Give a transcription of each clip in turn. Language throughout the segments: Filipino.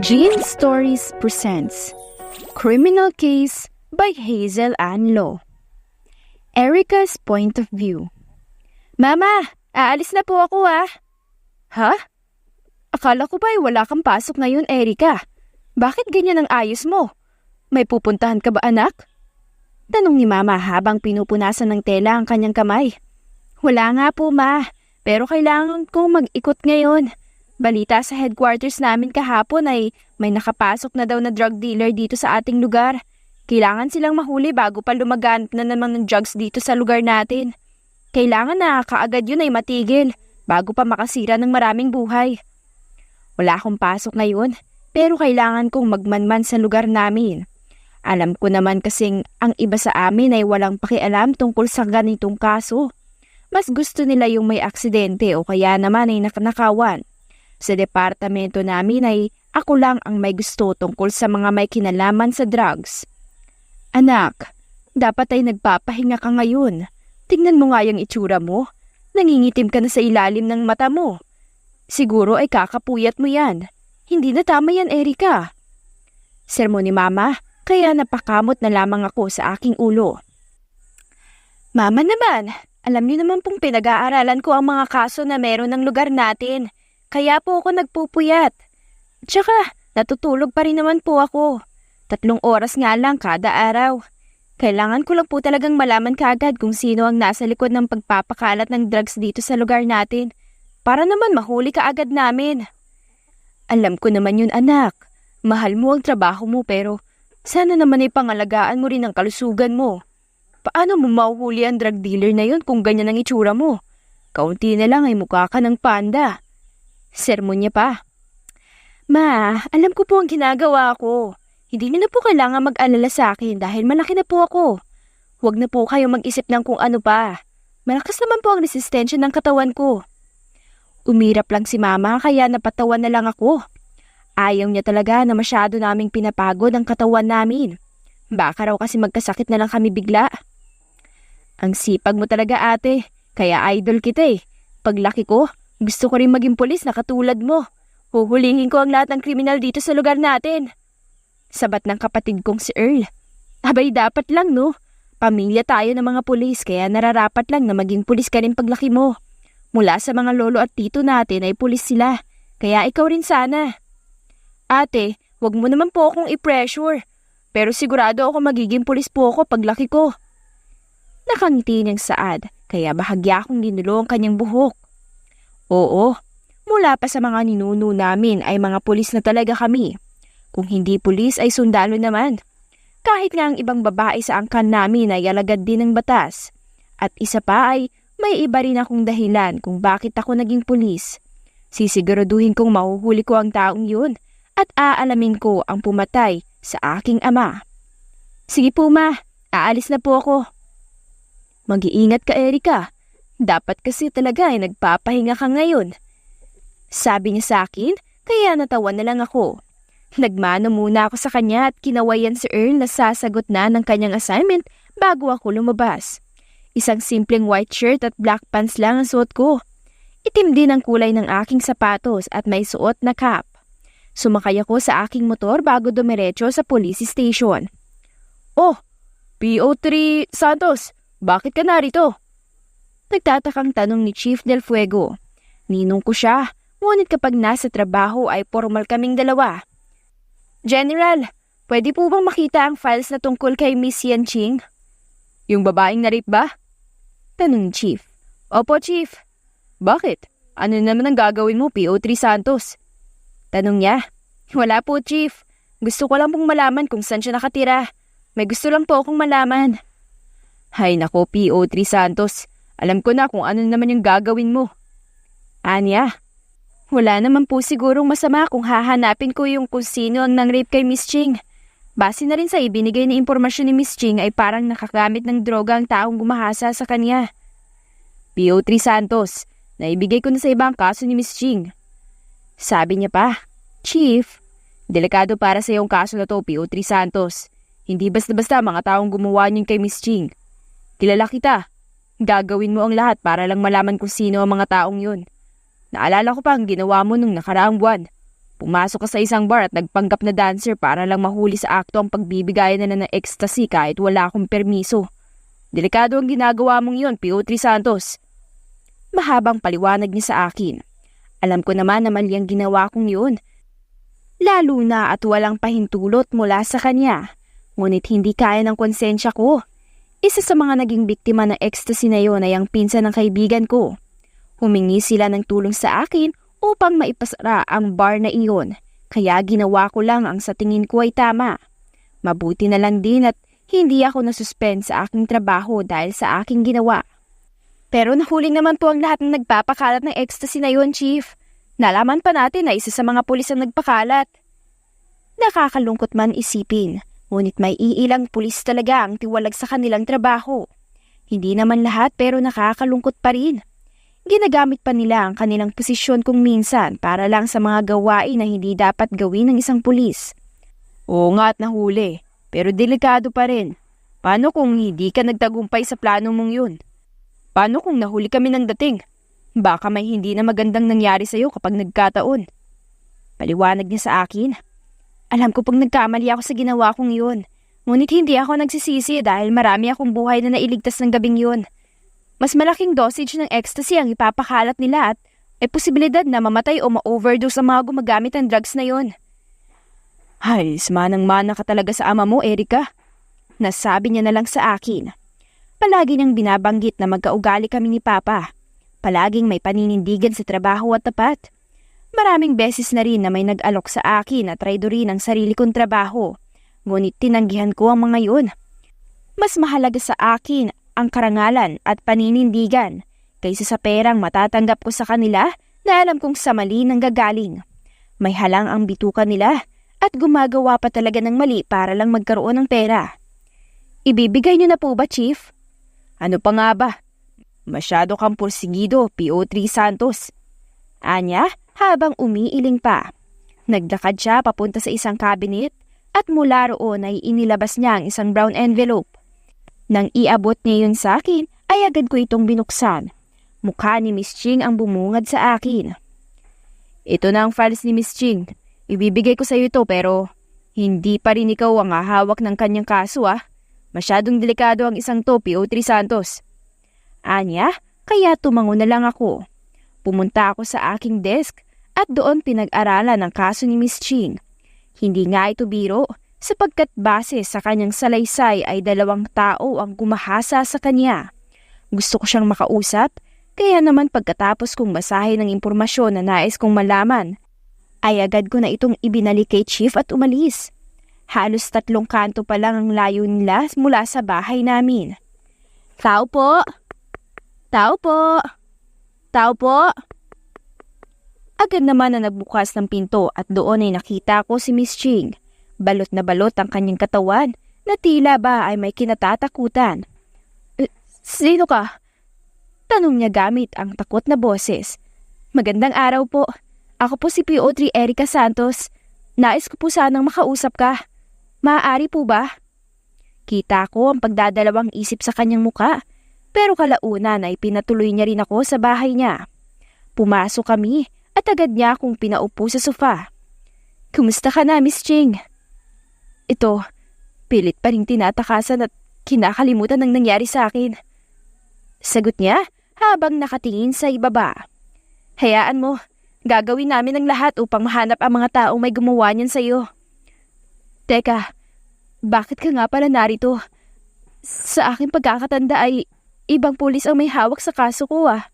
Jean Stories presents Criminal Case by Hazel Ann Law. Erica's Point of View. Mama, aalis na po ako ah. Ha? Akala ko ba wala kang pasok ngayon, Erica? Bakit ganyan ang ayos mo? May pupuntahan ka ba, anak? Tanong ni Mama habang pinupunasan ng tela ang kanyang kamay. Wala nga po, Ma. Pero kailangan kong mag-ikot ngayon. Balita sa headquarters namin kahapon ay may nakapasok na daw na drug dealer dito sa ating lugar. Kailangan silang mahuli bago pa lumaganap na naman ng drugs dito sa lugar natin. Kailangan na kaagad yun ay matigil bago pa makasira ng maraming buhay. Wala akong pasok ngayon pero kailangan kong magmanman sa lugar namin. Alam ko naman kasing ang iba sa amin ay walang pakialam tungkol sa ganitong kaso. Mas gusto nila yung may aksidente o kaya naman ay nakanakawan. Sa departamento namin ay ako lang ang may gusto tungkol sa mga may kinalaman sa drugs. Anak, dapat ay nagpapahinga ka ngayon. Tingnan mo nga yung itsura mo. Nangingitim ka na sa ilalim ng mata mo. Siguro ay kakapuyat mo yan. Hindi na tama yan, Erica. Sermon ni Mama, kaya napakamot na lamang ako sa aking ulo. Mama naman, alam niyo naman pong pinag-aaralan ko ang mga kaso na meron ng lugar natin. Kaya po ako nagpupuyat. Tsaka, natutulog pa rin naman po ako. 3 oras nga lang kada araw. Kailangan ko lang po talagang malaman kaagad kung sino ang nasa likod ng pagpapakalat ng drugs dito sa lugar natin. Para naman mahuli kaagad namin. Alam ko naman yun, anak. Mahal mo ang trabaho mo pero sana naman ay pangalagaan mo rin ang kalusugan mo. Paano mo mahuhuli ang drug dealer na yun kung ganyan ang itsura mo? Kaunti na lang ay mukha ka ng panda. Sermon niya pa. Ma, alam ko po ang ginagawa ko. Hindi niyo na po kailangan mag-alala sa akin dahil malaki na po ako. Huwag na po kayo mag-isip ng kung ano pa. Malakas naman po ang resistensya ng katawan ko. Umirap lang si Mama kaya napatawan na lang ako. Ayaw niya talaga na masyado naming pinapagod ang katawan namin. Baka raw kasi magkasakit na lang kami bigla. Ang sipag mo talaga, ate. Kaya idol kita eh. Paglaki ko, gusto ko rin maging pulis na katulad mo. Huhulihin ko ang lahat ng kriminal dito sa lugar natin. Sabat ng kapatid kong si Earl. Abay dapat lang no. Pamilya tayo ng mga pulis kaya nararapat lang na maging pulis ka rin paglaki mo. Mula sa mga lolo at tito natin ay pulis sila. Kaya ikaw rin sana. Ate, wag mo naman po akong i-pressure. Pero sigurado ako magiging pulis po ako paglaki ko. Nakangiti niyang saad kaya bahagya akong ginulo ang kanyang buhok. Oo, mula pa sa mga ninuno namin ay mga pulis na talaga kami. Kung hindi pulis ay sundalo naman. Kahit nga ang ibang babae sa angkan namin ay alagad din ng batas. At isa pa ay may iba rin akong dahilan kung bakit ako naging pulis. Sisiguraduhin kong mahuhuli ko ang taong yun at aalamin ko ang pumatay sa aking ama. Sige po ma, aalis na po ako. Mag-iingat ka, Erica. Dapat kasi talaga ay nagpapahinga ka ngayon. Sabi niya sa akin, kaya natawa na lang ako. Nagmano muna ako sa kanya at kinawayan si Earl na sasagot na ng kanyang assignment bago ako lumabas. Isang simpleng white shirt at black pants lang ang suot ko. Itim din ang kulay ng aking sapatos at may suot na cap. Sumakay ako sa aking motor bago dumiretso sa police station. Oh, PO3 Santos, bakit ka narito? Nagtatakang tanong ni Chief Del Fuego. Ninong ko siya, ngunit kapag nasa trabaho ay formal kaming dalawa. General, pwede po bang makita ang files na tungkol kay Miss Yan Ching? Yung babaeng na-rape ba? Tanong ni Chief. Opo, Chief. Bakit? Ano naman ang gagawin mo, PO3 Santos? Tanong niya. Wala po, Chief. Gusto ko lang pong malaman kung saan siya nakatira. May gusto lang po akong malaman. Hay nako, PO3 Santos. Alam ko na kung ano naman yung gagawin mo. Anya, wala naman po sigurong masama kung hahanapin ko yung kung sino ang nang-rape kay Miss Ching. Base na rin sa ibinigay na impormasyon ni Miss Ching ay parang nakagamit ng droga ang taong gumahasa sa kanya. PO3 Santos, naibigay ko na sa ibang kaso ni Miss Ching. Sabi niya pa, Chief, delikado para sa iyong kaso na to, PO3 Santos. Hindi basta-basta mga taong gumawa niyon kay Miss Ching. Kilala kita. Gagawin mo ang lahat para lang malaman kung sino ang mga taong yun. Naalala ko pa ang ginawa mo nung nakaraang buwan. Pumasok ka sa isang bar at nagpanggap na dancer para lang mahuli sa akto ang pagbibigayan nila ng ecstasy kahit wala akong permiso. Delikado ang ginagawa mong yun, P.O.3 Santos. Mahabang paliwanag niya sa akin. Alam ko naman na mali ang ginawa kong yun. Lalo na at walang pahintulot mula sa kanya. Ngunit hindi kaya ng konsensya ko. Isa sa mga naging biktima ng ecstasy na yun ay ang pinsan ng kaibigan ko. Humingi sila ng tulong sa akin upang maipasara ang bar na iyon, kaya ginawa ko lang ang sa tingin ko ay tama. Mabuti na lang din at hindi ako nasuspend sa aking trabaho dahil sa aking ginawa. Pero nahuli naman po ang lahat ng nagpapakalat ng ecstasy na yun, Chief. Nalaman pa natin na isa sa mga pulis ang nagpakalat. Nakakalungkot man isipin, ngunit may iilang pulis talaga ang tiwalag sa kanilang trabaho. Hindi naman lahat pero nakakalungkot pa rin. Ginagamit pa nila ang kanilang posisyon kung minsan para lang sa mga gawain na hindi dapat gawin ng isang pulis. Oo nga at nahuli, pero delikado pa rin. Paano kung hindi ka nagtagumpay sa plano mong yun? Paano kung nahuli kami ng dating? Baka may hindi na magandang nangyari sa'yo kapag nagkataon. Paliwanag niya sa akin. Alam ko pag nagkamali ako sa ginawa kong yun. Ngunit hindi ako nagsisisi dahil marami akong buhay na nailigtas ng gabing yun. Mas malaking dosage ng ecstasy ang ipapakalat nila at may posibilidad na mamatay o ma-overdose ang mga gumagamit ng drugs na yon. Ay, manang-mana ka talaga sa ama mo, Erica. Nasabi niya na lang sa akin. Palagi niyang binabanggit na magkaugali kami ni Papa. Palaging may paninindigan sa trabaho at tapat. Maraming beses na rin na may nag-alok sa akin at traidorin ang sarili kong trabaho. Ngunit tinanggihan ko ang mga yun. Mas mahalaga sa akin ang karangalan at paninindigan kaysa sa perang matatanggap ko sa kanila na alam kong sa mali nang gagaling. May halang ang bituka nila at gumagawa pa talaga ng mali para lang magkaroon ng pera. Ibibigay niyo na po ba, Chief? Ano pa nga ba? Masyado kang pursigido, P.O.3 Santos. Anya, habang umiiling pa. Naglakad siya papunta sa isang cabinet at mula roon ay inilabas niya ang isang brown envelope. Nang iabot niya yun sa akin, ay agad ko itong binuksan. Mukha ni Miss Ching ang bumungad sa akin. Ito na ang files ni Miss Ching. Ibibigay ko sa iyo ito pero hindi pa rin ikaw ang hahawak ng kanyang kaso ah. Masyadong delikado ang isang to, P.O.3 Santos. Anya, kaya tumango na lang ako. Pumunta ako sa aking desk at doon pinag-aralan ang kaso ni Miss Ching. Hindi nga ito biro, sapagkat base sa kanyang salaysay ay 2 tao ang gumahasa sa kanya. Gusto ko siyang makausap, kaya naman pagkatapos kong basahin ang impormasyon na nais kong malaman, ay agad ko na itong ibinalik kay Chief at umalis. Halos 3 kanto pa lang ang layo nila mula sa bahay namin. Tao po! Tao po! Tao po! Agad naman na nagbukas ng pinto at doon ay nakita ko si Miss Ching. Balot na balot ang kanyang katawan na tila ba ay may kinatatakutan. Sino ka? Tanong niya gamit ang takot na boses. Magandang araw po. Ako po si P.O.3 Erica Santos. Nais ko po sanang makausap ka. Maaari po ba? Kita ko ang pagdadalawang isip sa kanyang muka, pero kalaunan ay pinatuloy niya rin ako sa bahay niya. Pumasok kami at agad niya akong pinaupo sa sofa. Kumusta ka na, Miss Ching? Ito, pilit pa rin tinatakasan at kinakalimutan ng nangyari sa akin. Sagot niya habang nakatingin sa ibaba. Hayaan mo, gagawin namin ang lahat upang mahanap ang mga taong may gumawa niyan sa iyo. Teka, bakit ka nga pala narito? Sa aking pagkakatanda ay ibang pulis ang may hawak sa kaso ko ah.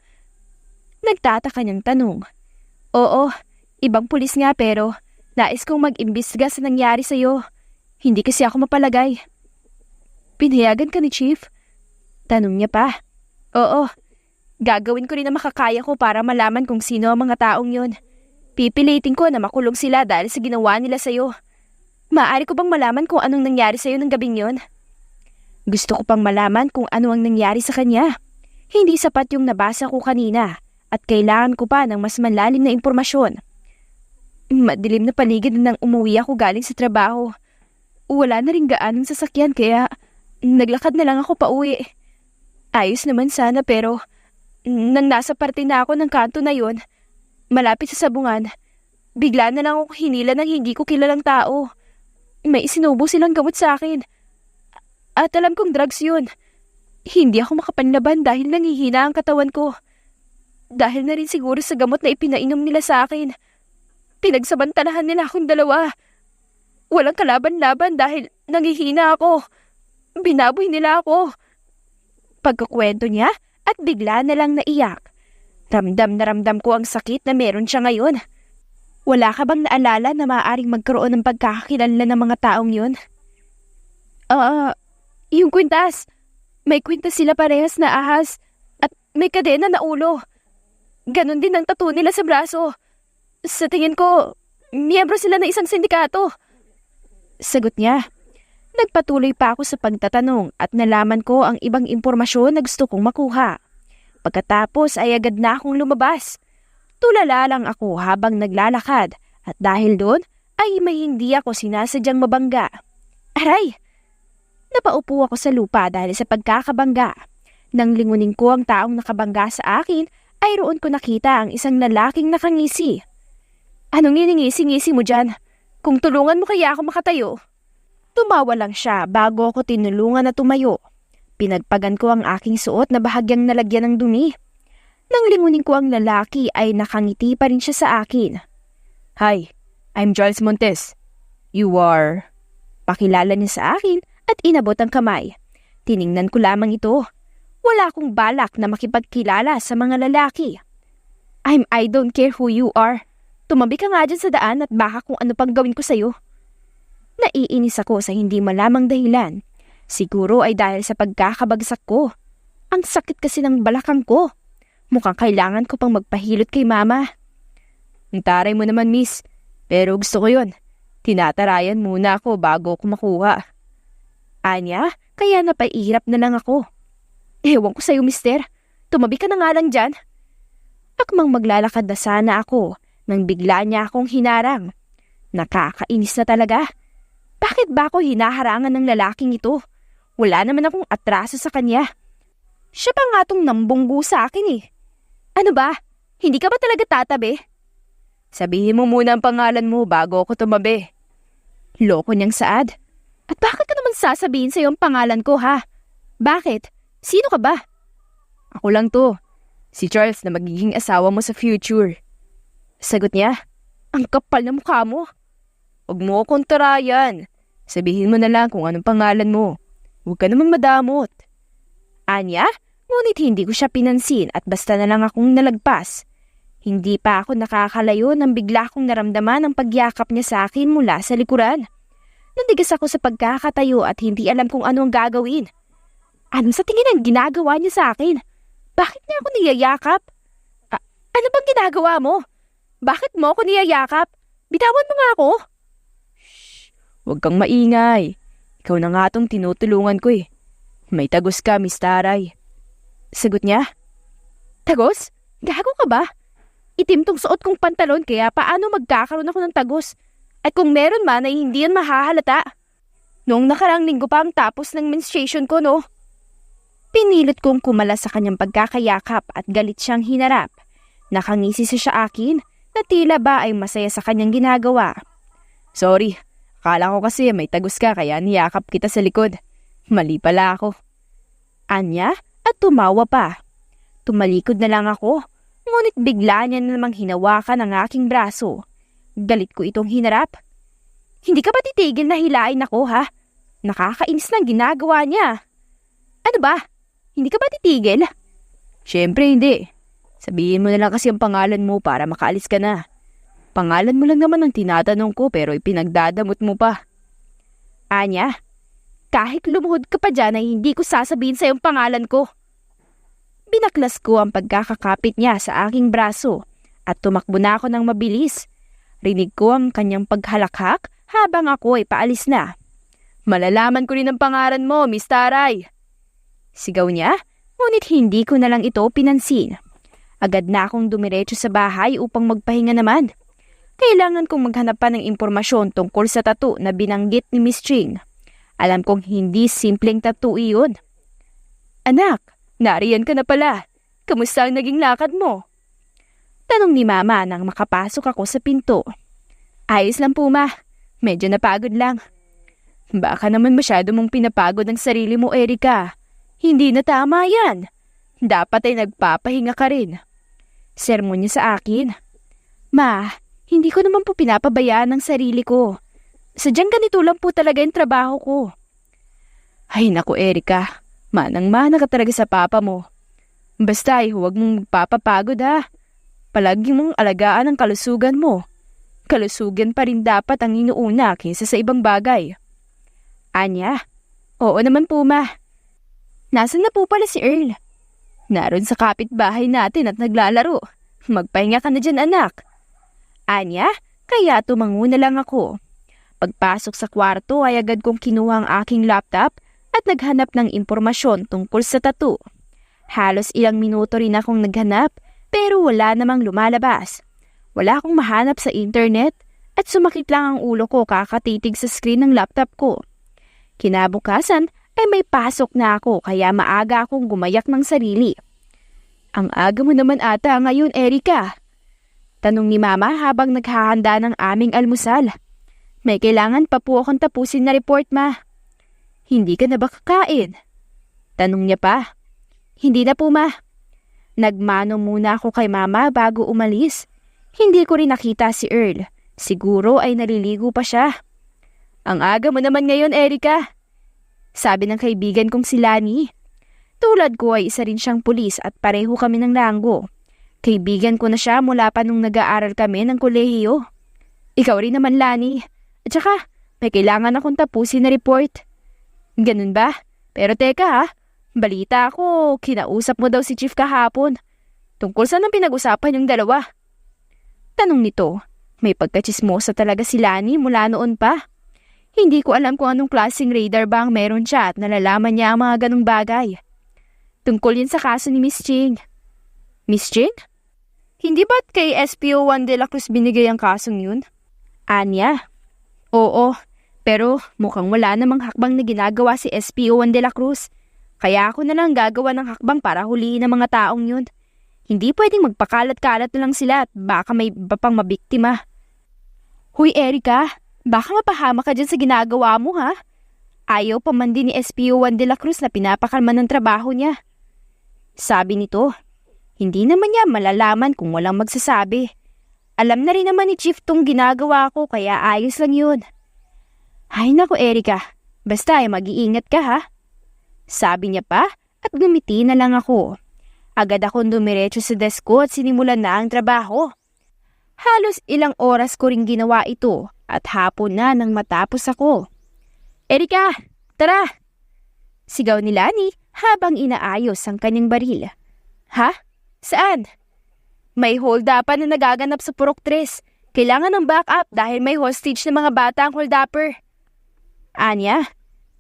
Nagtataka niyang tanong. Oo, ibang pulis nga pero nais kong mag-imbestiga sa nangyari sa iyo. Hindi kasi ako mapalagay. Pinayagan ka ni Chief? Tanong niya pa. Oo, gagawin ko rin na makakaya ko para malaman kung sino ang mga taong yun. Pipilitin ko na makulong sila dahil sa ginawa nila sa'yo. Maaari ko bang malaman kung anong nangyari sa'yo ng gabing yun? Gusto ko pang malaman kung ano ang nangyari sa kanya. Hindi sapat yung nabasa ko kanina at kailangan ko pa ng mas malalim na impormasyon. Madilim na paligid nang umuwi ako galing sa trabaho. Wala na rin gaanong sasakyan kaya naglakad na lang ako pauwi. Ayos naman sana pero nang nasa parte na ako ng kanto na yon, malapit sa sabungan, Bigla na lang ako hinila ng hindi ko kilalang tao. May isinubo silang gamot sa akin. At alam kong drugs yun. Hindi ako makapanlaban dahil nangihina ang katawan ko. Dahil na rin siguro sa gamot na ipinainom nila sa akin. Pinagsabantalahan nila akong dalawa. Walang kalaban-laban dahil nangihina ako. Binaboy nila ako. Pagkukwento niya at bigla na lang naiyak. Ramdam na ramdam ko ang sakit na meron siya ngayon. Wala ka bang naalala na maaaring magkaroon ng pagkakakilanlan ng mga taong yun? Yung kwintas. May kwintas sila parehas na ahas at may kadena na ulo. Ganon din ang tattoo nila sa braso. Sa tingin ko, miyembro sila ng isang sindikato. Sagot niya. Nagpatuloy pa ako sa pagtatanong at nalaman ko ang ibang impormasyon na gusto kong makuha. Pagkatapos ay agad na akong lumabas. Tulala lang ako habang naglalakad at dahil doon ay may hindi ako sinasadyang mabangga. Aray! Napaupo ako sa lupa dahil sa pagkakabangga. Nang lingunin ko ang taong nakabangga sa akin ay roon ko nakita ang isang lalaking nakangisi. Anong iningisi-ngisi mo dyan? Kung tulungan mo kaya ako makatayo? Tumawa lang siya bago ako tinulungan na tumayo. Pinagpagan ko ang aking suot na bahagyang nalagyan ng dumi. Nang lingunin ko ang lalaki ay nakangiti pa rin siya sa akin. Hi, I'm Giles Montes. You are... Pakilala niya sa akin at inabot ang kamay. Tiningnan ko lamang ito. Wala akong balak na makipagkilala sa mga lalaki. I don't care who you are. Tumabi ka nga dyan sa daan at baka kung ano pang gawin ko sa'yo. Naiinis ako sa hindi malamang dahilan. Siguro ay dahil sa pagkakabagsak ko. Ang sakit kasi ng balakang ko. Mukhang kailangan ko pang magpahilot kay mama. Ang taray mo naman, miss. Pero gusto ko yun. Tinatarayan muna ako bago ko makuha. Anya, kaya napaihirap na lang ako. Ewan ko sa'yo, mister. Tumabi ka na nga lang dyan. Akmang maglalakad na sana ako nang bigla niya akong hinarang. Nakakainis na talaga. Bakit ba ako hinaharangan ng lalaking ito? Wala naman akong atraso sa kanya. Siya pa nga tong nambunggo sa akin eh. Ano ba? Hindi ka ba talaga tatabi? Sabihin mo muna ang pangalan mo bago ako tumabi. Loko niyang saad. At bakit ka naman sasabihin sa'yo ang pangalan ko ha? Bakit? Sino ka ba? Ako lang to. Si Charles na magiging asawa mo sa future. Sagot niya. Ang kapal na mukha mo. Huwag mo akong tarayan. Sabihin mo na lang kung anong pangalan mo. Huwag ka naman madamot. Anya? Ngunit hindi ko siya pinansin at basta na lang akong nalagpas. Hindi pa ako nakakalayo nang bigla kong naramdaman ang pagyakap niya sa akin mula sa likuran. Nandigas ako sa pagkakatayo at hindi alam kung ano ang gagawin. Ano sa tingin ang ginagawa niya sa akin? Bakit niya ako niyayakap? Ano bang ginagawa mo? Bakit mo ako niyayakap? Bitawan mo nga ako. Shh! Huwag kang maingay. Ikaw na nga itong tinutulungan ko eh. May tagos ka, Miss Taray. Sagot niya. Tagos? Gago ka ba? Itim tong suot kong pantalon kaya paano magkakaroon ako ng tagos? At kung meron man ay hindi yan mahahalata. Noong nakarang linggo pa ang tapos ng menstruation ko, no? Pinilit kong kumala sa kanyang pagkakayakap at galit siyang hinarap. Nakangisi siya sa akin na tila ba ay masaya sa kanyang ginagawa. Sorry, akala ko kasi may tagos ka kaya niyakap kita sa likod. Mali pala ako. Anya at tumawa pa. Tumalikod na lang ako, ngunit bigla niya na namang hinawakan ang aking braso. Galit ko itong hinarap. Hindi ka ba titigil na hilain ako ha? Nakakainis na ginagawa niya. Ano ba? Hindi ka ba titigil? Siyempre hindi. Sabihin mo na lang kasi ang pangalan mo para makaalis ka na. Pangalan mo lang naman ang tinatanong ko pero ipinagdadamot mo pa. Anya? Kahit lumuhod ka pa dyan ay hindi ko sasabihin sa iyong pangalan ko. Binaklas ko ang pagkakakapit niya sa aking braso at tumakbo na ako ng mabilis. Rinig ko ang kanyang paghalakhak habang ako ay paalis na. Malalaman ko rin ang pangalan mo, Miss Taray. Sigaw niya, ngunit hindi ko na lang ito pinansin. Agad na akong dumiretso sa bahay upang magpahinga naman. Kailangan kong maghanap pa ng impormasyon tungkol sa tattoo na binanggit ni Miss Ching. Alam kong hindi simpleng tattoo iyon. Anak, nariyan ka na pala. Kamusta ang naging lakad mo? Tanong ni Mama nang makapasok ako sa pinto. Ayos lang po, ma. Medyo napagod lang. Baka naman masyado mong pinapagod ang sarili mo, Erica. Hindi na tama yan. Dapat ay nagpapahinga ka rin. Sermon niya sa akin. Ma, hindi ko naman po pinapabayaan ang sarili ko. Sadyang ganito lang po talaga yung trabaho ko. Ay naku, Erica. Manang-mana ka talaga sa papa mo. Basta ay huwag mong magpapapagod ha. Palagi mong alagaan ang kalusugan mo. Kalusugan pa rin dapat ang inuuna kaysa sa ibang bagay. Anya? Oo naman po, ma. Nasaan na po pala si Earl? Naroon sa kapitbahay natin at naglalaro. Magpahinga ka na dyan, anak. Anya? Kaya tumango na lang ako. Pagpasok sa kwarto ay agad kong kinuha ang aking laptop at naghanap ng impormasyon tungkol sa tattoo. Halos ilang minuto rin akong naghanap pero wala namang lumalabas. Wala akong mahanap sa internet at sumakit lang ang ulo ko kakatitig sa screen ng laptop ko. Kinabukasan ay may pasok na ako kaya maaga akong gumayak ng sarili. Ang aga mo naman ata ngayon, Erica. Tanong ni Mama habang naghahanda ng aming almusal. May kailangan pa po akong tapusin na report, Ma. Hindi ka na ba kakain? Tanong niya pa. Hindi na po, Ma. Nagmano muna ako kay Mama bago umalis. Hindi ko rin nakita si Earl. Siguro ay naliligo pa siya. Ang aga mo naman ngayon, Erica. Sabi ng kaibigan kong si Lani. Tulad ko ay isa rin siyang pulis at pareho kami ng langgo. Kaibigan ko na siya mula pa nung nag-aaral kami ng kolehiyo. Ikaw rin naman, Lani. At saka, may kailangan akong tapusin na report. Ganun ba? Pero teka ha, balita ako, kinausap mo daw si Chief kahapon. Tungkol saan ang pinag-usapan yung dalawa? Tanong nito, may pagkachismosa talaga si Lani mula noon pa. Hindi ko alam kung anong klaseng radar ba ang meron siya at nalalaman niya ang mga ganong bagay. Tungkol yun sa kaso ni Miss Ching. Miss Ching? Hindi ba't kay SPO1 de la Cruz binigay ang kasong yun? Anya? Oo, pero mukhang wala namang hakbang na ginagawa si SPO1 de la Cruz. Kaya ako na lang gagawa ng hakbang para huliin ang mga taong yun. Hindi pwedeng magpakalat-kalat na lang sila at baka may iba pang mabiktima. Huy, Erica, baka mapahama ka dyan sa ginagawa mo, ha? Ayaw pa man din ni SPO1 de la Cruz na pinapakalman ng trabaho niya. Sabi nito, hindi naman niya malalaman kung walang magsasabi. Alam na rin naman ni Chief tong ginagawa ko kaya ayos lang yun. Ay naku, Erica, basta ay mag-iingat ka, ha? Sabi niya pa at gumiti na lang ako. Agad akong dumiretso sa desk ko at sinimulan na ang trabaho. Halos ilang oras ko ring ginawa ito at hapon na nang matapos ako. Erica, tara! Sigaw ni Lani habang inaayos ang kanyang baril. Ha? Saan? May hold-upan na nagaganap sa Purok 3. Kailangan ng backup dahil may hostage na mga bata ang hold-upper. Anya,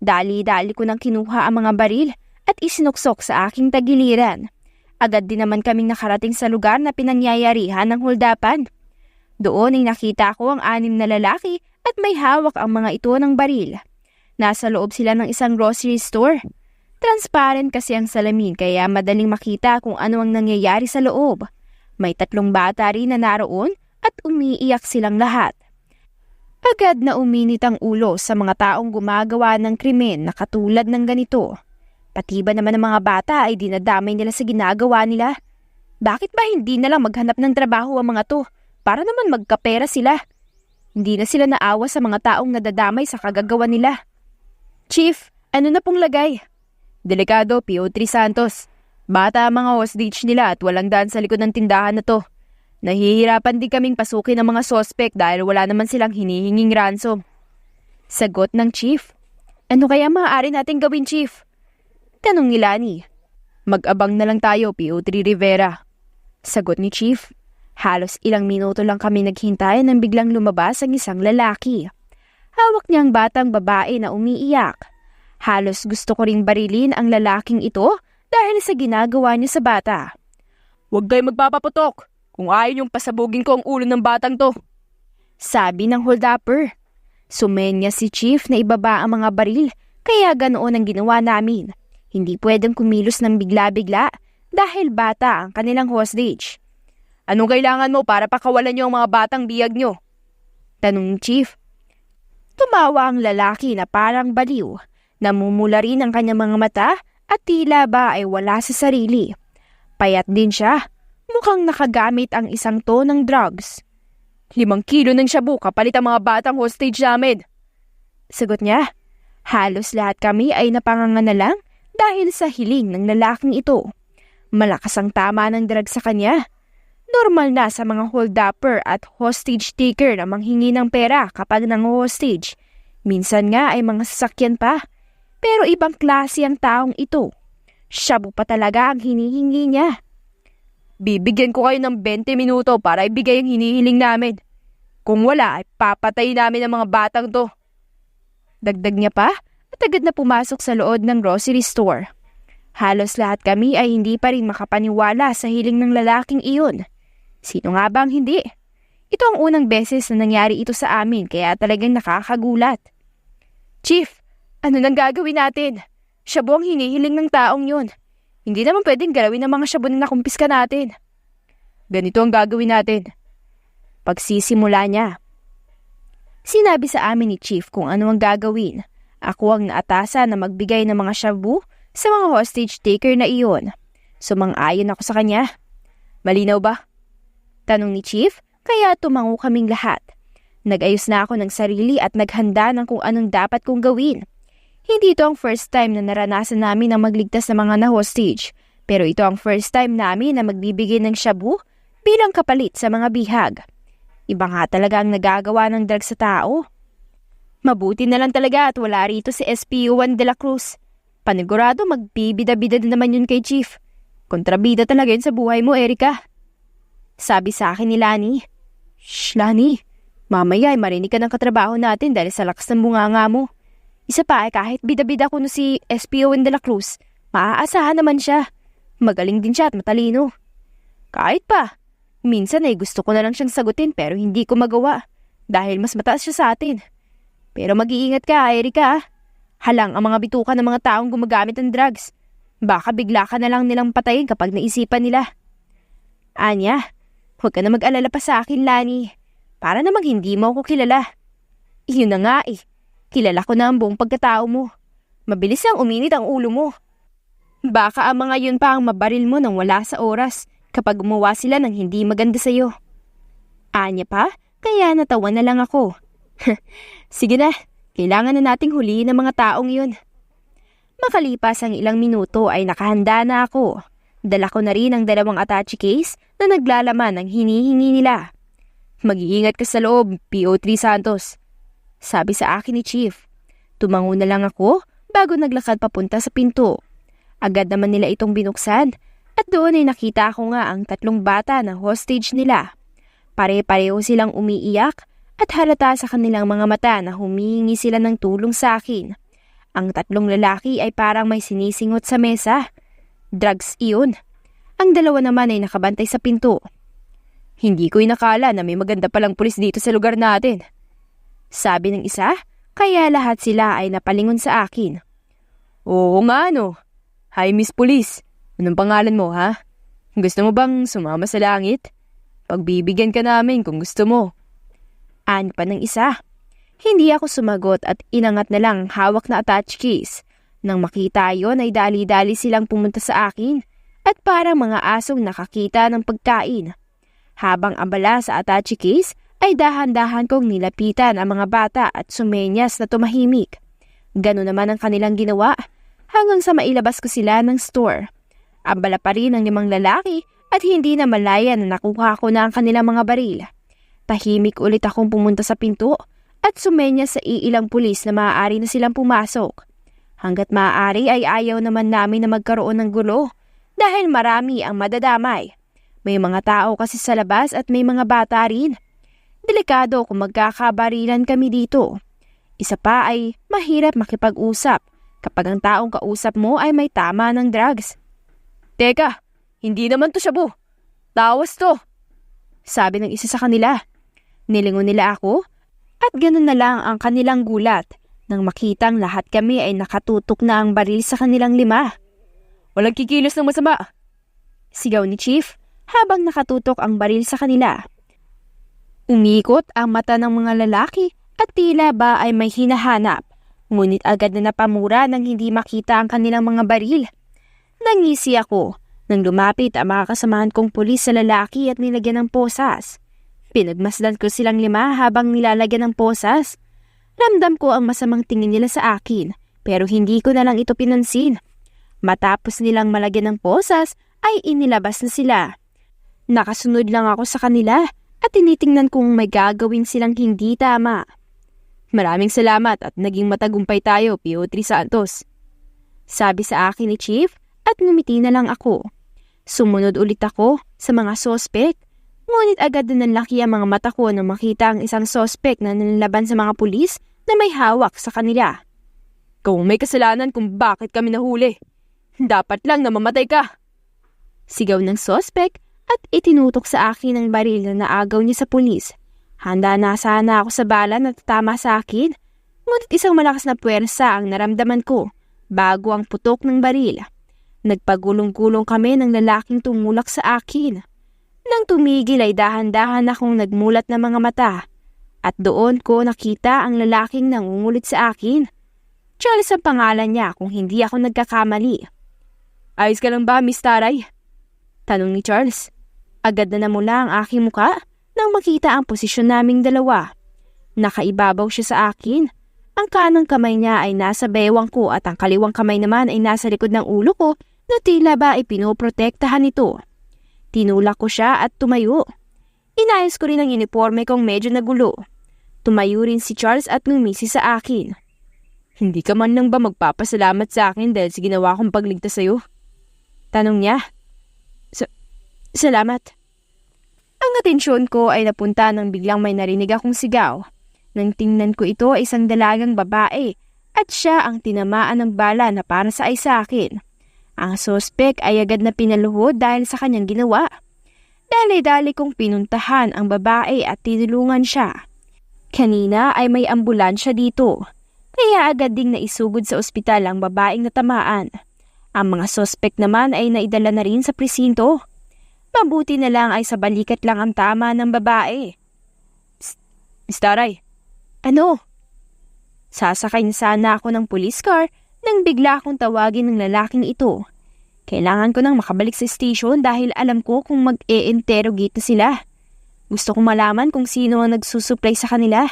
dali-dali ko nang kinuha ang mga baril at isinuksok sa aking tagiliran. Agad din naman kaming nakarating sa lugar na pinangyayarihan ng holdapan. Doon ay nakita ko ang 6 na lalaki at may hawak ang mga ito ng baril. Nasa loob sila ng isang grocery store. Transparent kasi ang salamin kaya madaling makita kung ano ang nangyayari sa loob. May 3 bata rin na naroon at umiiyak silang lahat. Agad na uminit ang ulo sa mga taong gumagawa ng krimen na katulad ng ganito. Pati ba naman ang mga bata ay dinadamay nila sa ginagawa nila? Bakit ba hindi na lang maghanap ng trabaho ang mga to para naman magkapera sila? Hindi na sila naawa sa mga taong nadadamay sa kagagawa nila. Chief, ano na pong lagay? Delikado, PO3 Santos. Bata ang mga hostage nila at walang daan sa likod ng tindahan na to. Nahihirapan din kaming pasukin ang mga sospek dahil wala naman silang hinihinging ransom. Sagot ng Chief. Ano kaya maaari nating gawin, Chief? Tanong ni Lani. Mag-abang na lang tayo, PO3 Rivera. Sagot ni Chief. Halos ilang minuto lang kami naghintay nang biglang lumabas ang isang lalaki. Hawak niya ang batang babae na umiiyak. Halos gusto ko ring barilin ang lalaking ito dahil sa ginagawa niya sa bata. Huwag kayo magpapaputok. Kung ayaw niyong pasabugin ko ang ulo ng batang to. Sabi ng hold-upper. Sumenya si Chief na ibaba ang mga baril kaya ganoon ang ginawa namin. Hindi pwedeng kumilos ng bigla-bigla dahil bata ang kanilang hostage. Anong kailangan mo para pakawalan niyo ang mga batang biyag niyo? Tanong ni Chief. Tumawa ang lalaki na parang baliw. Namumula rin ang kanyang mga mata at tila ba ay wala sa sarili. Payat din siya. Mukhang nakagamit ang isang ton ng drugs. 5 kilo ng shabu kapalit ang mga batang hostage namin. Sagot niya. Halos lahat kami ay napanganga na lang dahil sa hiling ng lalaking ito. Malakas ang tama ng drugs sa kanya. Normal na sa mga hold-upper at hostage taker na manghingi ng pera kapag nang-hostage. Minsan nga ay mga sasakyan pa. Pero ibang klase ang taong ito. Shabu pa talaga ang hinihingi niya. Bibigyan ko kayo ng 20 minuto para ibigay ang hinihiling namin. Kung wala ay papatay namin ang mga batang to. Dagdag niya pa at agad na pumasok sa loob ng grocery store. Halos lahat kami ay hindi pa rin makapaniwala sa hiling ng lalaking iyon. Sino nga bang hindi? Ito ang unang beses na nangyari ito sa amin kaya talagang nakakagulat. Chief, ano nang gagawin natin? Shabu ang hinihiling ng taong yun. Hindi naman pwedeng galawin ang mga shabu na nakumpiska natin. Ganito ang gagawin natin. Pagsisimula niya. Sinabi sa amin ni Chief kung ano ang gagawin. Ako ang naatasan na magbigay ng mga shabu sa mga hostage taker na iyon. Sumang-ayon ako sa kanya. Malinaw ba? Tanong ni Chief, kaya tumango kaming lahat. Nag-ayos na ako ng sarili at naghanda ng kung anong dapat kong gawin. Hindi ito ang first time na naranasan namin ang magligtas ng mga na-hostage. Pero ito ang first time namin na magbibigay ng shabu bilang kapalit sa mga bihag. Iba nga talaga ang nagagawa ng drugs sa tao. Mabuti na lang talaga at wala rito si SPO1 de la Cruz. Panigurado magbibida-bida din naman yun kay Chief. Kontrabida talaga yun sa buhay mo, Erica. Sabi sa akin ni Lani. Shh, Lani. Mamaya ay marinig ka ng katrabaho natin dahil sa lakas ng bunganga mo. Isa pa ay kahit bida-bida ko no si SPO1 de la Cruz, maaasahan naman siya. Magaling din siya at matalino. Kahit pa. Minsan ay gusto ko na lang siyang sagutin pero hindi ko magawa dahil mas mataas siya sa atin. Pero mag-iingat ka, Erica. Halang ang mga bituka ng mga taong gumagamit ng drugs. Baka bigla ka na lang nilang patayin kapag naisipan nila. Anya, huwag ka na mag-alala pa sa akin, Lani. Para namang hindi mo ako kilala. Iyon na nga eh. Kilala ko na ang buong pagkatao mo. Mabilis ang uminit ang ulo mo. Baka ang mga yun pa ang mabaril mo nang wala sa oras kapag gumawa sila ng hindi maganda sa'yo. Anya pa, kaya natawa na lang ako. Sige na, kailangan na nating huliin ang mga taong yun. Makalipas ang ilang minuto ay nakahanda na ako. Dala ko na rin ang 2 attache case na naglalaman ng hinihingi nila. Mag-iingat ka sa loob, PO3 Santos. Sabi sa akin ni Chief. Tumango na lang ako bago naglakad papunta sa pinto. Agad naman nila itong binuksan at doon ay nakita ko nga ang 3 bata na hostage nila. Pare-pareho silang umiiyak at halata sa kanilang mga mata na humihingi sila ng tulong sa akin. Ang 3 lalaki ay parang may sinisingot sa mesa. Drugs iyon. Ang 2 naman ay nakabantay sa pinto. Hindi ko inakala na may maganda palang pulis dito sa lugar natin. Sabi ng isa, kaya lahat sila ay napalingon sa akin. Oo nga no. Hi Miss Police, anong pangalan mo ha? Gusto mo bang sumama sa langit? Pagbibigyan ka namin kung gusto mo. Ani pa ng isa. Hindi ako sumagot at inangat na lang hawak na attach case. Nang makita yon ay dali-dali silang pumunta sa akin at parang mga asong nakakita ng pagkain. Habang abala sa attache case, ay dahan-dahan kong nilapitan ang mga bata at sumenyas na tumahimik. Gano'n naman ang kanilang ginawa hanggang sa mailabas ko sila ng store. Abala pa rin ang 5 lalaki at hindi na malaya na nakuha ko na ang kanilang mga baril. Tahimik ulit akong pumunta sa pinto at sumenyas sa iilang pulis na maaari na silang pumasok. Hanggat maaari ay ayaw naman namin na magkaroon ng gulo dahil marami ang madadamay. May mga tao kasi sa labas at may mga bata rin. Delikado kung magkakabarilan kami dito. Isa pa ay mahirap makipag-usap kapag ang taong kausap mo ay may tama ng drugs. Teka, hindi naman to shabu. Tawas to. Sabi ng isa sa kanila. Nilingon nila ako at ganun na lang ang kanilang gulat nang makitang lahat kami ay nakatutok na ang baril sa kanilang 5. Walang kikilos ng masama. Sigaw ni Chief habang nakatutok ang baril sa kanila. Umikot ang mata ng mga lalaki at tila ba ay may hinahanap, ngunit agad na napamura nang hindi makita ang kanilang mga baril. Nangisi ako nang lumapit ang mga kasamahan kong pulis sa lalaki at nilagyan ng posas. Pinagmasdan ko silang 5 habang nilalagyan ng posas. Ramdam ko ang masamang tingin nila sa akin, pero hindi ko na lang ito pinansin. Matapos nilang malagyan ng posas ay inilabas na sila. Nakasunod lang ako sa kanila at tinitingnan kung may gagawin silang hindi tama. Maraming salamat at naging matagumpay tayo, PO3 Santos. Sabi sa akin ni Chief at ngumiti na lang ako. Sumunod ulit ako sa mga sospek, ngunit agad na nanlaki ang mga mata ko nang makita ang isang sospek na nanlaban sa mga pulis na may hawak sa kanila. Kung may kasalanan kung bakit kami nahuli. Dapat lang na mamatay ka. Sigaw ng sospek at itinutok sa akin ang baril na naagaw niya sa pulis. Handa na sana ako sa bala na tatama sa akin, ngunit isang malakas na puwersa ang naramdaman ko bago ang putok ng baril. Nagpagulong-gulong kami ng lalaking tumulak sa akin. Nang tumigil ay dahan-dahan akong nagmulat ng mga mata at doon ko nakita ang lalaking nangungulit sa akin. Charles ang pangalan niya kung hindi ako nagkakamali. Ayos ka lang ba, Miss Taray? Tanong ni Charles. Agad na namula ang aking muka nang makita ang posisyon naming dalawa. Nakaibabaw siya sa akin. Ang kanang kamay niya ay nasa bewang ko at ang kaliwang kamay naman ay nasa likod ng ulo ko na tila ba ay pinoprotektahan nito. Tinulak ko siya at tumayo. Inayos ko rin ang uniforme kong medyo nagulo. Tumayo rin si Charles at ngumisi sa akin. Hindi ka man lang ba magpapasalamat sa akin dahil sa ginawa kong pagligtas sa'yo? Tanong niya. Salamat. Ang atensyon ko ay napunta nang biglang may narinig akong sigaw. Nang tingnan ko ito ay isang dalagang babae at siya ang tinamaan ng bala na para sa akin. Ang sospek ay agad na pinaluhod dahil sa kanyang ginawa. Dali-dali kong pinuntahan ang babae at tinulungan siya. Kanina ay may ambulansya dito, kaya agad ding naisugod sa ospital ang babaeng natamaan. Ang mga sospek naman ay naidala na rin sa presinto. Mabuti na lang ay sa balikat lang ang tama ng babae. Miss Taray. Ano? Sasakay na sana ako ng police car nang bigla akong tawagin ng lalaking ito. Kailangan ko nang makabalik sa station dahil alam ko kung mag-e-interrogate na sila. Gusto kong malaman kung sino ang nagsusupply sa kanila.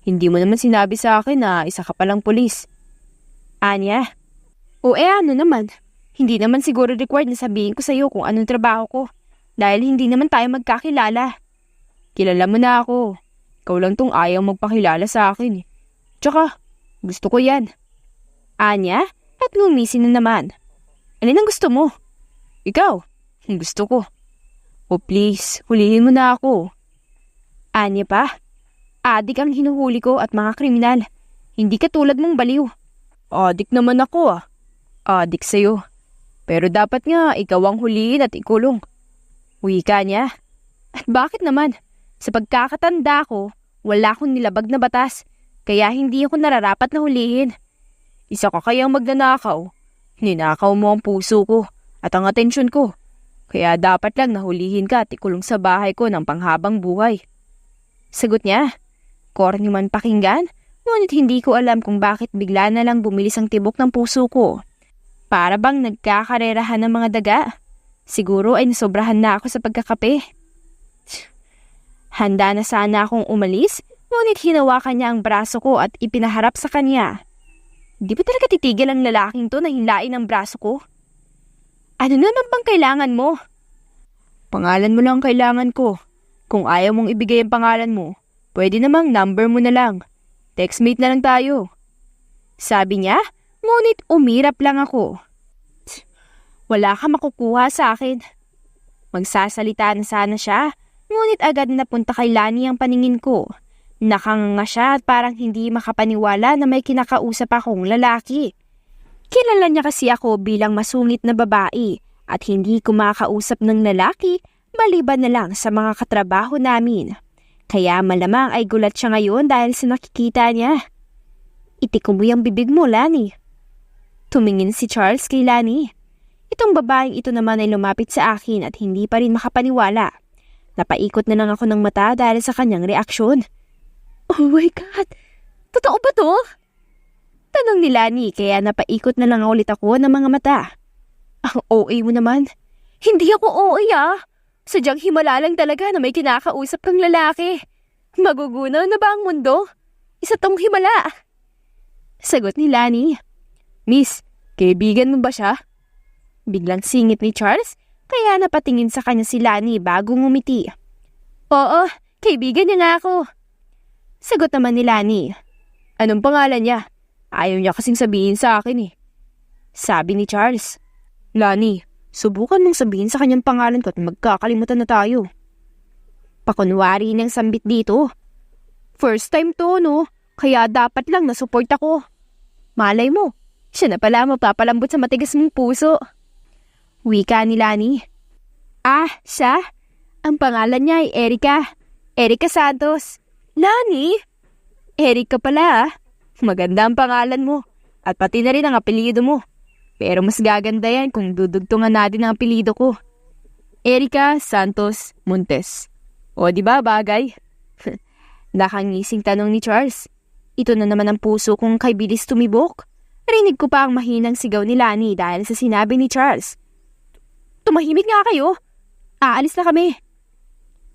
Hindi mo naman sinabi sa akin na isa ka palang pulis. Anya? O ano naman? Hindi naman siguro required na sabihin ko sa iyo kung anong trabaho ko dahil hindi naman tayo magkakilala. Kilala mo na ako. Ikaw lang tong ayaw magpakilala sa akin. Tsaka, gusto ko yan. Anya? At ngumisi na naman. Alin ang gusto mo? Ikaw? Gusto ko. Oh please, hulihin mo na ako. Anya pa? Adik ang hinuhuli ko at mga kriminal. Hindi katulad mong baliw. Adik naman ako Adik sa'yo. Pero dapat nga ikaw ang hulihin at ikulong. Wika niya. At bakit naman? Sa pagkakatanda ko, wala akong nilabag na batas, kaya hindi ako nararapat na hulihin. Isa ka kayang magnanakaw. Ninakaw mo ang puso ko at ang atensyon ko. Kaya dapat lang nahulihin ka at ikulong sa bahay ko ng panghabang buhay. Sagot niya. Corny man pakinggan, ngunit hindi ko alam kung bakit bigla na lang bumilis ang tibok ng puso ko. Para bang nagkakarerahan ng mga daga. Siguro ay nasobrahan na ako sa pagkakape. Handa na sana akong umalis, ngunit hinawakan niya ang braso ko at ipinaharap sa kanya. Di ba talaga titigil ang lalaking to na hilain ang braso ko? Ano naman bang kailangan mo? Pangalan mo lang kailangan ko. Kung ayaw mong ibigay ang pangalan mo, pwede namang number mo na lang. Textmate na lang tayo. Sabi niya, ngunit umirap lang ako. Wala ka makukuha sa akin. Magsasalita na sana siya, ngunit agad napunta kay Lani ang paningin ko. Nakanganga siya at parang hindi makapaniwala na may kinakausap akong lalaki. Kilala niya kasi ako bilang masungit na babae at hindi ko makakausap ng lalaki maliban na lang sa mga katrabaho namin. Kaya malamang ay gulat siya ngayon dahil sa nakikita niya. Itikom mo yung bibig mo, Lani. Tumingin si Charles kay Lani. Itong babaeng ito naman ay lumapit sa akin at hindi pa rin makapaniwala. Napaikot na lang ako ng mata dahil sa kanyang reaksyon. Oh my God! Totoo ba to? Tanong ni Lani kaya napaikot na lang ulit ako ng mga mata. Ang OA mo naman. Hindi ako OA Sadyang himala lang talaga na may kinakausap kang lalaki. Magugunaw na ba ang mundo? Isa tong himala. Sagot ni Lani. Miss, kaibigan mo ba siya? Biglang singit ni Charles kaya napatingin sa kanya si Lani bago ngumiti. Oo, kaibigan niya nga ako. Sagot naman ni Lani. Anong pangalan niya? Ayaw niya kasing sabihin sa akin Sabi ni Charles. Lani, subukan mong sabihin sa kanyang pangalan ko at magkakalimutan na tayo. Pakunwari niyang sambit dito. First time to, no? Kaya dapat lang na-support ako. Malay mo, siya na pala mapapalambot sa matigas mong puso. Wika ni Lani. Siya? Ang pangalan niya ay Erica. Erica Santos. Lani? Erica pala Maganda ang pangalan mo. At pati na rin ang apelyido mo. Pero mas gaganda yan kung dudugtungan natin ang apelyido ko. Erica Santos Montes. O di ba bagay? Nakangising tanong ni Charles. Ito na naman ang puso kong kay bilis tumibok. Rinig ko pa ang mahinang sigaw ni Lani dahil sa sinabi ni Charles. Tumahimik nga kayo. Aalis na kami.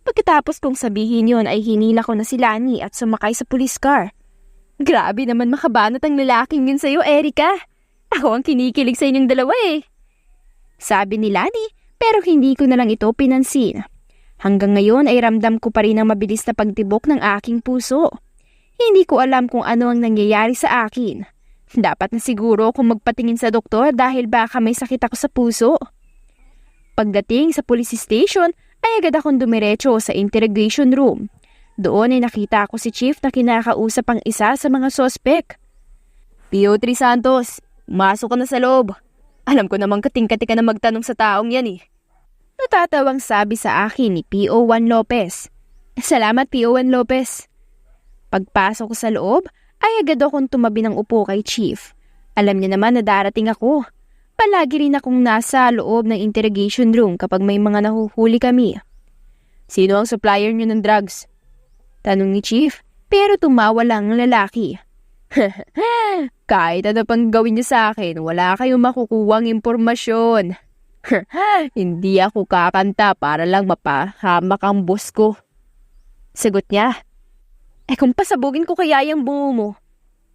Pagkatapos kong sabihin yon ay hinila ko na si Lani at sumakay sa police car. Grabe naman makabanat ang lalaking yun sa'yo, Erica. Ako ang kinikilig sa inyong dalawa Sabi ni Lani, pero hindi ko na lang ito pinansin. Hanggang ngayon ay ramdam ko pa rin ang mabilis na pagtibok ng aking puso. Hindi ko alam kung ano ang nangyayari sa akin. Dapat na siguro kung magpatingin sa doktor dahil baka may sakit ako sa puso. Pagdating sa police station ay agad akong dumiretso sa interrogation room. Doon ay nakita ko si Chief na kinakausap ang isa sa mga sospek. P.O. Santos, masok ka na sa loob. Alam ko namang kating-kati ka na magtanong sa taong yan Natatawang sabi sa akin ni P.O. Juan Lopez. Salamat P.O. Juan Lopez. Pagpasok ko sa loob ay agad akong tumabi ng upo kay Chief. Alam niya naman na darating ako. Palagi rin akong nasa loob ng interrogation room kapag may mga nahuhuli kami. Sino ang supplier niyo ng drugs? Tanong ni Chief, pero tumawa lang ang lalaki. Kahit ano pang gawin niyo sa akin, wala kayong makukuwang impormasyon. Hindi ako kakanta para lang mapahamak ang boss ko. Sagot niya. Kung pasabugin ko kaya yung bungo mo?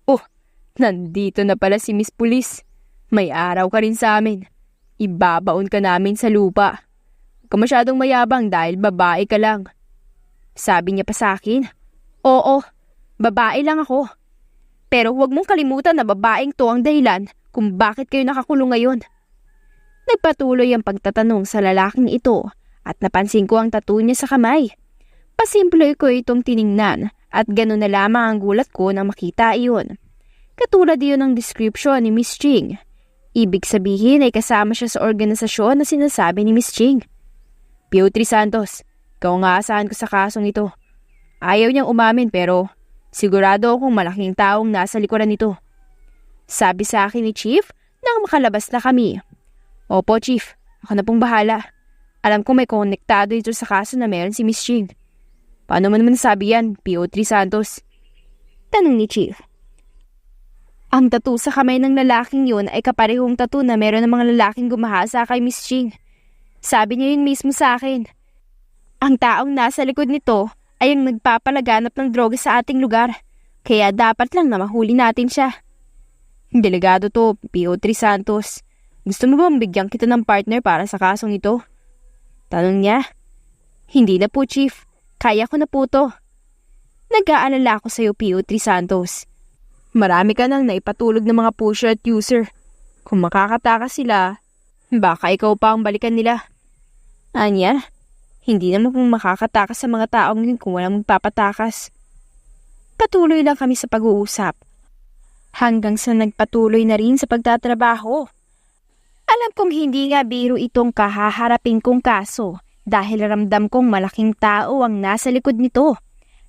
Oh, nandito na pala si Miss Police. May araw ka rin sa amin. Ibabaon ka namin sa lupa. Huwag ka masyadong mayabang dahil babae ka lang. Sabi niya pa sa akin. Oo, babae lang ako. Pero huwag mong kalimutan na babaeng to ang dahilan kung bakit kayo nakakulong ngayon. Nagpatuloy ang pagtatanong sa lalaking ito at napansin ko ang tattoo niya sa kamay. Pasimple ko itong tiningnan at gano'n na lamang ang gulat ko nang makita iyon. Katulad iyon ng description ni Miss Ching. Ibig sabihin ay kasama siya sa organisasyon na sinasabi ni Miss Ching. P.O. Santos, ikaw ang aasahan ko sa kasong ito. Ayaw niyang umamin pero sigurado akong malaking taong nasa likuran nito. Sabi sa akin ni Chief nang makalabas na kami. Opo, Chief. Ako na pong bahala. Alam ko may konektado ito sa kaso na meron si Miss Ching. Paano mo naman nasabi yan, P.O. Santos? Tanong ni Chief. Ang tattoo sa kamay ng lalaking yun ay kaparehong tattoo na meron ng mga lalaking gumahasa kay Miss Ching. Sabi niya yun mismo sa akin. Ang taong nasa likod nito ay ang nagpapalaganap ng droga sa ating lugar. Kaya dapat lang na mahuli natin siya. Delegado to, P.O. Santos. Gusto mo bang bigyan kita ng partner para sa kasong ito? Tanong niya. Hindi na po, Chief. Kaya ko na po to. Nag-aalala ako sa iyo, P.O. Santos. Marami ka nang naipatulog ng mga pusher at user. Kung makakatakas sila, baka ikaw pa ang balikan nila. Anya? Hindi naman pong makakatakas sa mga taong yun kung walang magpapatakas. Patuloy lang kami sa pag-uusap. Hanggang sa nagpatuloy na rin sa pagtatrabaho. Alam kong hindi nga biro itong kahaharapin kong kaso dahil ramdam kong malaking tao ang nasa likod nito.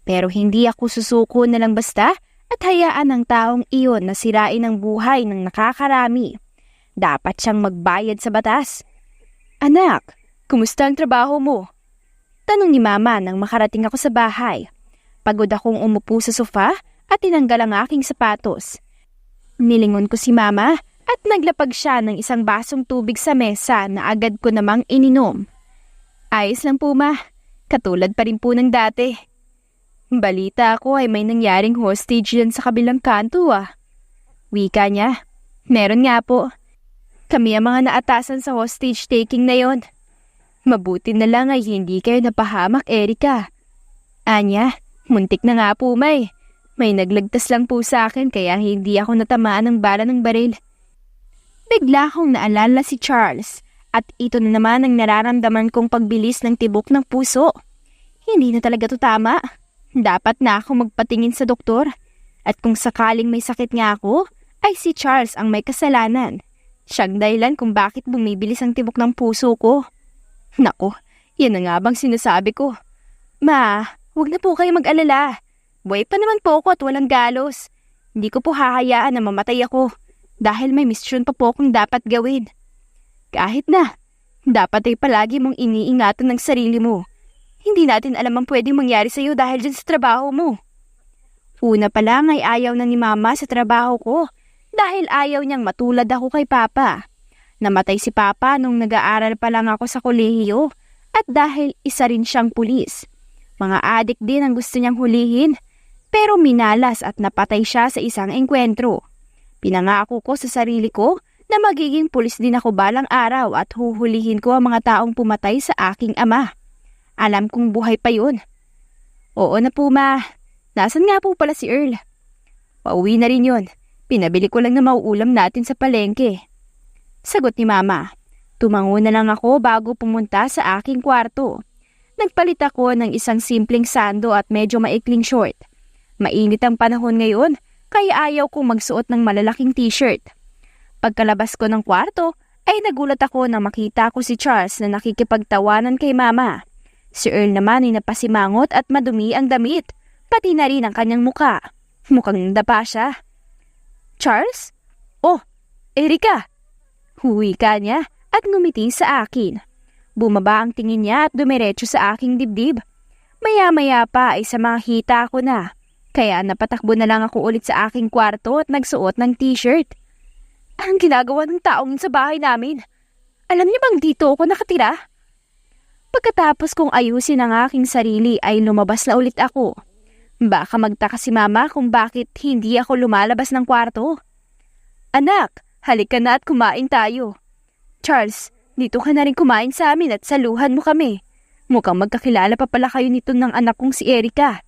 Pero hindi ako susuko na lang basta at hayaan ang taong iyon na sirain ang buhay ng nakakarami. Dapat siyang magbayad sa batas. Anak, kumusta ang trabaho mo? Tanong ni Mama nang makarating ako sa bahay. Pagod akong umupo sa sofa at tinanggal ang aking sapatos. Nilingon ko si Mama at naglapag siya ng isang basong tubig sa mesa na agad ko namang ininom. Ayos lang po, Ma. Katulad pa rin po ng dati. Balita ako ay may nangyaring hostage dyan sa kabilang kanto Wika niya. Meron nga po. Kami ang mga naatasan sa hostage taking na yon. Mabuti na lang ay hindi kayo napahamak, Erica. Anya, muntik na nga po, May. May naglagtas lang po sa akin kaya hindi ako natamaan ng bala ng baril. Bigla akong naalala si Charles at ito na naman ang nararamdaman kong pagbilis ng tibok ng puso. Hindi na talaga to tama. Dapat na ako magpatingin sa doktor. At kung sakaling may sakit nga ako, ay si Charles ang may kasalanan. Siyang dahilan kung bakit bumibilis ang tibok ng puso ko. Nako, yan na nga bang sinasabi ko. Ma, huwag na po kayo mag-alala. Buhay pa naman po ako at walang galos. Hindi ko po hahayaan na mamatay ako dahil may misyon pa po akong dapat gawin. Kahit na, dapat ay palagi mong iniingatan ng sarili mo. Hindi natin alam ang pwedeng mangyari sa iyo dahil dyan sa trabaho mo. Una pa lang ay ayaw na ni Mama sa trabaho ko dahil ayaw niyang matulad ako kay Papa. Namatay si Papa nung nag-aaral pa lang ako sa kolehiyo at dahil isa rin siyang pulis. Mga adik din ang gusto niyang hulihin pero minalas at napatay siya sa isang engkwentro. Pinangako ko sa sarili ko na magiging pulis din ako balang araw at huhulihin ko ang mga taong pumatay sa aking ama. Alam kong buhay pa yun. Oo na po, Ma. Nasaan nga po pala si Earl? Pauwi na rin yun. Pinabili ko lang na mauulam natin sa palengke. Sagot ni Mama. Tumango na lang ako bago pumunta sa aking kwarto. Nagpalit ako ng isang simpleng sando at medyo maikling short. Mainit ang panahon ngayon, kaya ayaw kong magsuot ng malalaking t-shirt. Pagkalabas ko ng kwarto, ay nagulat ako nang makita ko si Charles na nakikipagtawanan kay Mama. Si Earl naman ay napasimangot at madumi ang damit, pati na rin ang kanyang muka. Mukhang dapa siya. Charles? Oh, Erica! Huwi ka niya at ngumiti sa akin. Bumaba ang tingin niya at dumiretso sa aking dibdib. Maya-maya pa ay sa mga hita ko na, kaya napatakbo na lang ako ulit sa aking kwarto at nagsuot ng t-shirt. Anong ginagawa ng taong sa bahay namin? Alam niyo bang dito ako nakatira? Pagkatapos kong ayusin ang aking sarili ay lumabas na ulit ako. Baka magtaka si Mama kung bakit hindi ako lumalabas ng kwarto. Anak, halika na at kumain tayo. Charles, dito ka na rin kumain sa amin at saluhan mo kami. Mukhang magkakilala pa pala kayo nito ng anak kong si Erica.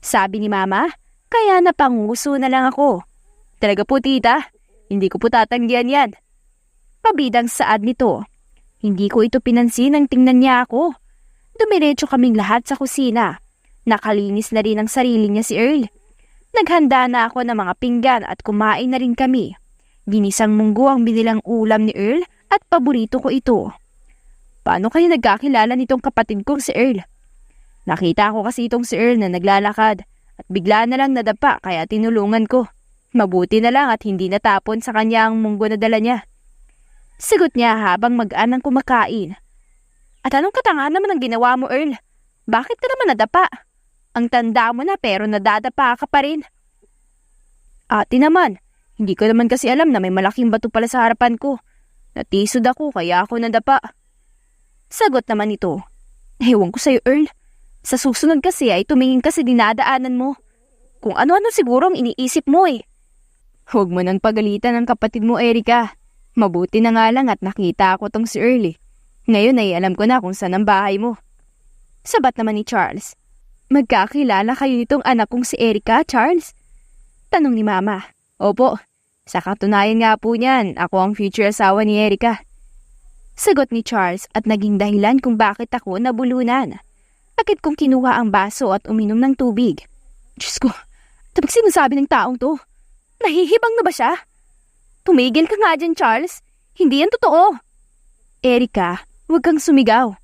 Sabi ni Mama, kaya napanguso na lang ako. Talaga po, tita, hindi ko po tatanggihan yan. Pabidang saad nito. Hindi ko ito pinansin nang tingnan niya ako. Dumiretso kaming lahat sa kusina. Nakalinis na rin ang sarili niya si Earl. Naghanda na ako ng mga pinggan at kumain na rin kami. Ginisang munggo ang binilang ulam ni Earl at paborito ko ito. Paano kayo nagkakilala nitong kapatid kong si Earl? Nakita ko kasi itong si Earl na naglalakad at bigla na lang nadapa kaya tinulungan ko. Mabuti na lang at hindi natapon sa kanya ang munggo na dala niya. Sagot niya habang mag-anang kumakain. At anong katangahan naman ang ginawa mo, Earl? Bakit ka naman nadapa? Ang tanda mo na pero nadadapa ka pa rin. Ate naman, hindi ko naman kasi alam na may malaking bato pala sa harapan ko. Natisod ako kaya ako nadapa. Sagot naman ito. Ewan ko sa'yo, Earl. Sa susunod kasi ay tumingin ka sa dinadaanan mo. Kung ano-ano siguro ang iniisip mo eh. Huwag mo nang pagalitan ng kapatid mo, Erica. Mabuti na nga lang at nakita ako tong si Earl. Ngayon ay alam ko na kung saan ang bahay mo. Sabat naman ni Charles. Magkakilala kayo nitong anak kong si Erica, Charles? Tanong ni Mama. Opo, sa katunayan nga po niyan, ako ang future asawa ni Erica. Sagot ni Charles at naging dahilan kung bakit ako nabulunan. Agad kong kinuha ang baso at uminom ng tubig. Diyos ko, tapos sinasabi ng taong to? Nahihibang na ba siya? Tumigil ka nga dyan, Charles. Hindi yan totoo. Erica, huwag kang sumigaw.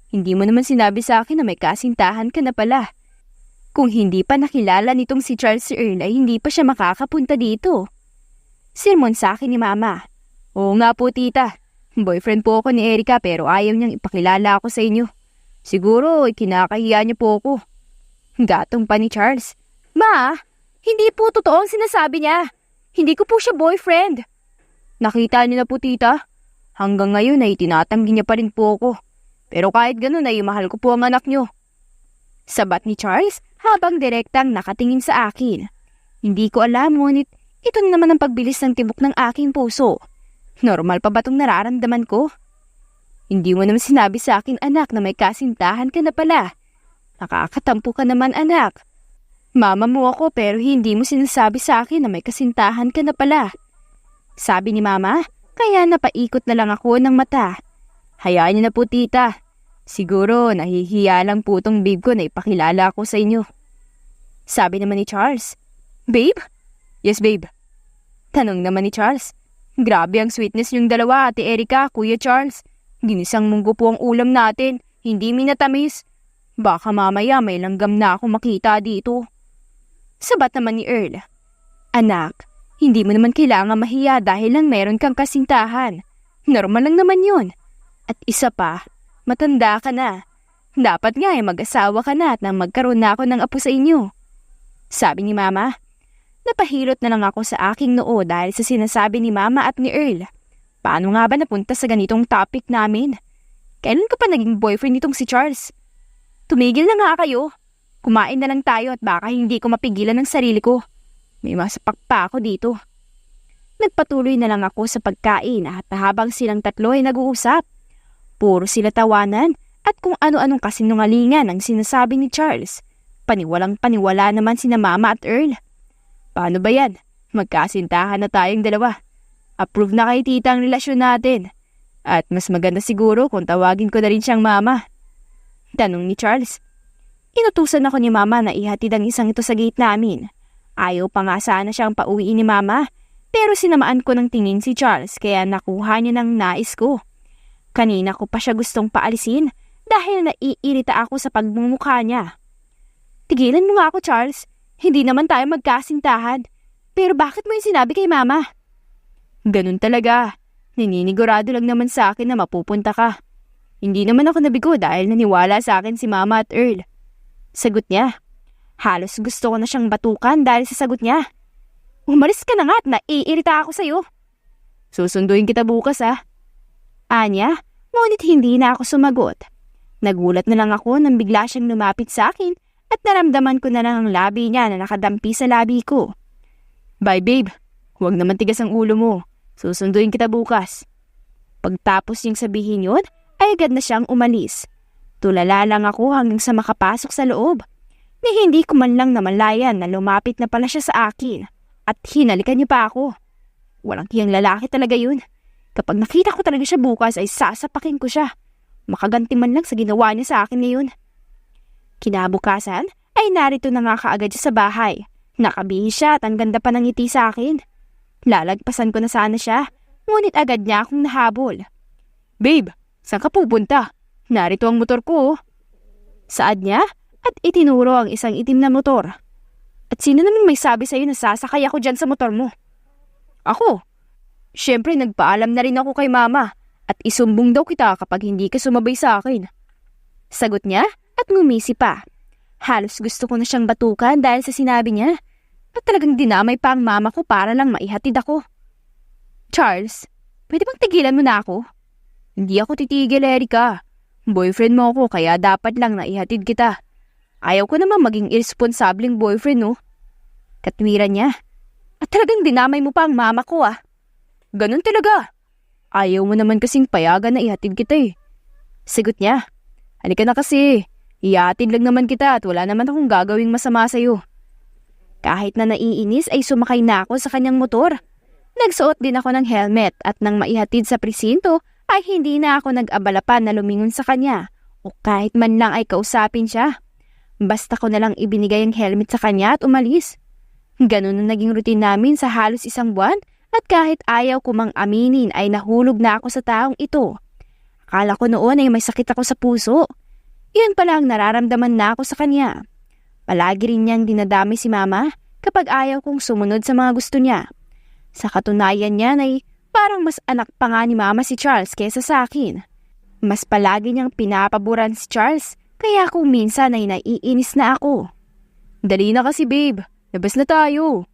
Hindi mo naman sinabi sa akin na may kasintahan ka na pala. Kung hindi pa nakilala nitong si Charles Earl ay hindi pa siya makakapunta dito. Sermon sa akin ni Mama. Oo nga po, tita. Boyfriend po ako ni Erica pero ayaw niyang ipakilala ako sa inyo. Siguro, kinakahiya niya po ako. Gatong pa ni Charles. Ma, hindi po totoo ang sinasabi niya. Hindi ko po siya boyfriend. Nakita niyo na po, tita. Hanggang ngayon ay tinatanggi niya pa rin po ako. Pero kahit ganun ay mahal ko po ang anak niyo. Sabat ni Charles habang direktang nakatingin sa akin. Hindi ko alam, ngunit ito na naman ang pagbilis ng tibok ng aking puso. Normal pa ba itong nararamdaman ko? Hindi mo naman sinabi sa akin, anak, na may kasintahan ka na pala. Nakakatampo ka naman, anak. Mama mo ako pero hindi mo sinasabi sa akin na may kasintahan ka na pala. Sabi ni mama, kaya napaikot na lang ako ng mata. Hayaan niyo na po, tita. Siguro nahihiya lang po tong babe ko na ipakilala ako sa inyo. Sabi naman ni Charles. Babe? Yes, babe. Tanong naman ni Charles. Grabe ang sweetness niyong dalawa, Ate Erica, Kuya Charles. Ginisang munggo po ang ulam natin, hindi minatamis. Baka mamaya may langgam na ako makita dito. Sabat naman ni Earl. Anak, hindi mo naman kailangan mahiya dahil lang meron kang kasintahan. Normal lang naman yun. At isa pa, matanda ka na. Dapat nga ay mag-asawa ka na at nang magkaroon na ako ng apo sa inyo. Sabi ni Mama. Napahilot na lang ako sa aking noo dahil sa sinasabi ni Mama at ni Earl. Paano nga ba napunta sa ganitong topic namin? Kailan ka pa naging boyfriend nitong si Charles? Tumigil na nga kayo. Kumain na lang tayo at baka hindi ko mapigilan ng sarili ko. May masapak pa ako dito. Nagpatuloy na lang ako sa pagkain at habang silang tatlo ay nag-uusap. Puro sila tawanan at kung ano-anong kasinungalingan ang sinasabi ni Charles. Paniwalang paniwala naman sina Mama at Earl. Paano ba yan? Magkasintahan na tayong dalawa. Approve na kay tita ang relasyon natin. At mas maganda siguro kung tawagin ko na rin siyang Mama. Tanong ni Charles. Inutusan ako ni Mama na ihatid ang isang ito sa gate namin. Ayaw pa nga sana siyang pauwiin ni Mama, pero sinamaan ko ng tingin si Charles kaya nakuha niya ng nais ko. Kanina ko pa siya gustong paalisin dahil naiirita ako sa pagmumukha niya. Tigilan mo nga ako, Charles. Hindi naman tayo magkasintahan. Pero bakit mo yung sinabi kay Mama? Ganun talaga. Nininigurado lang naman sa akin na mapupunta ka. Hindi naman ako nabigo dahil naniwala sa akin si Mama at Earl. Sagot niya. Halos gusto ko na siyang batukan dahil sa sagot niya. Umalis ka na nga at naiirita ako sa'yo. Susunduin kita bukas Anya, ngunit hindi na ako sumagot. Nagulat na lang ako nang bigla siyang lumapit sa akin at naramdaman ko na lang ang labi niya na nakadampi sa labi ko. Bye babe, huwag naman tigas ang ulo mo. Susunduin kita bukas. Pagtapos niyang sabihin yun, ay agad na siyang umalis. Tulala lang ako hanggang sa makapasok sa loob. Na hindi ko man lang namalayan na lumapit na pala siya sa akin at hinalikan niya pa ako. Walang hiyang lalaki talaga yun. Kapag nakita ko talaga siya bukas ay sasapakin ko siya. Makaganti man lang sa ginawa niya sa akin ngayon. Kinabukasan ay narito na nga kaagad siya sa bahay. Nakabihis siya at ang ganda pa ng ngiti sa akin. Lalagpasan ko na sana siya, ngunit agad niya akong nahabol. Babe, saan ka pupunta? Narito ang motor ko. Saad niya at itinuro ang isang itim na motor. At sino naman may sabi sa'yo na sasakay ako dyan sa motor mo? Ako. Siyempre nagpaalam na rin ako kay Mama at isumbong daw kita kapag hindi ka sumabay sa akin. Sagot niya at ngumisi pa. Halos gusto ko na siyang batukan dahil sa sinabi niya. At talagang dinamay pa ang mama ko para lang maihatid ako. Charles, pwede bang tigilan mo na ako? Hindi ako titigil, Erica. Boyfriend mo ako kaya dapat lang na ihatid kita. Ayaw ko naman maging irresponsableng boyfriend, no? Katwiran niya. At talagang dinamay mo pa ang mama ko, Ganun talaga. Ayaw mo naman kasing payagan na ihatid kita Sagot niya. Halika na kasi. Ihatid lang naman kita at wala naman akong gagawing masama sa'yo. Kahit na naiinis ay sumakay na ako sa kanyang motor. Nagsuot din ako ng helmet at nang maihatid sa presinto ay hindi na ako nag-abala pa na lumingon sa kanya o kahit man lang ay kausapin siya. Basta ko na lang ibinigay ang helmet sa kanya at umalis. Ganun na naging routine namin sa halos isang buwan at kahit ayaw ko mang aminin ay nahulog na ako sa taong ito. Akala ko noon ay may sakit ako sa puso. Iyon pala ang nararamdaman na ako sa kanya. Palagi rin niyang dinadami si Mama kapag ayaw kong sumunod sa mga gusto niya. Sa katunayan niya ay parang mas anak pa nga ni Mama si Charles kesa sa akin. Mas palagi niyang pinapaboran si Charles, kaya kung minsan ay naiinis na ako. Dali na kasi babe, labas na tayo.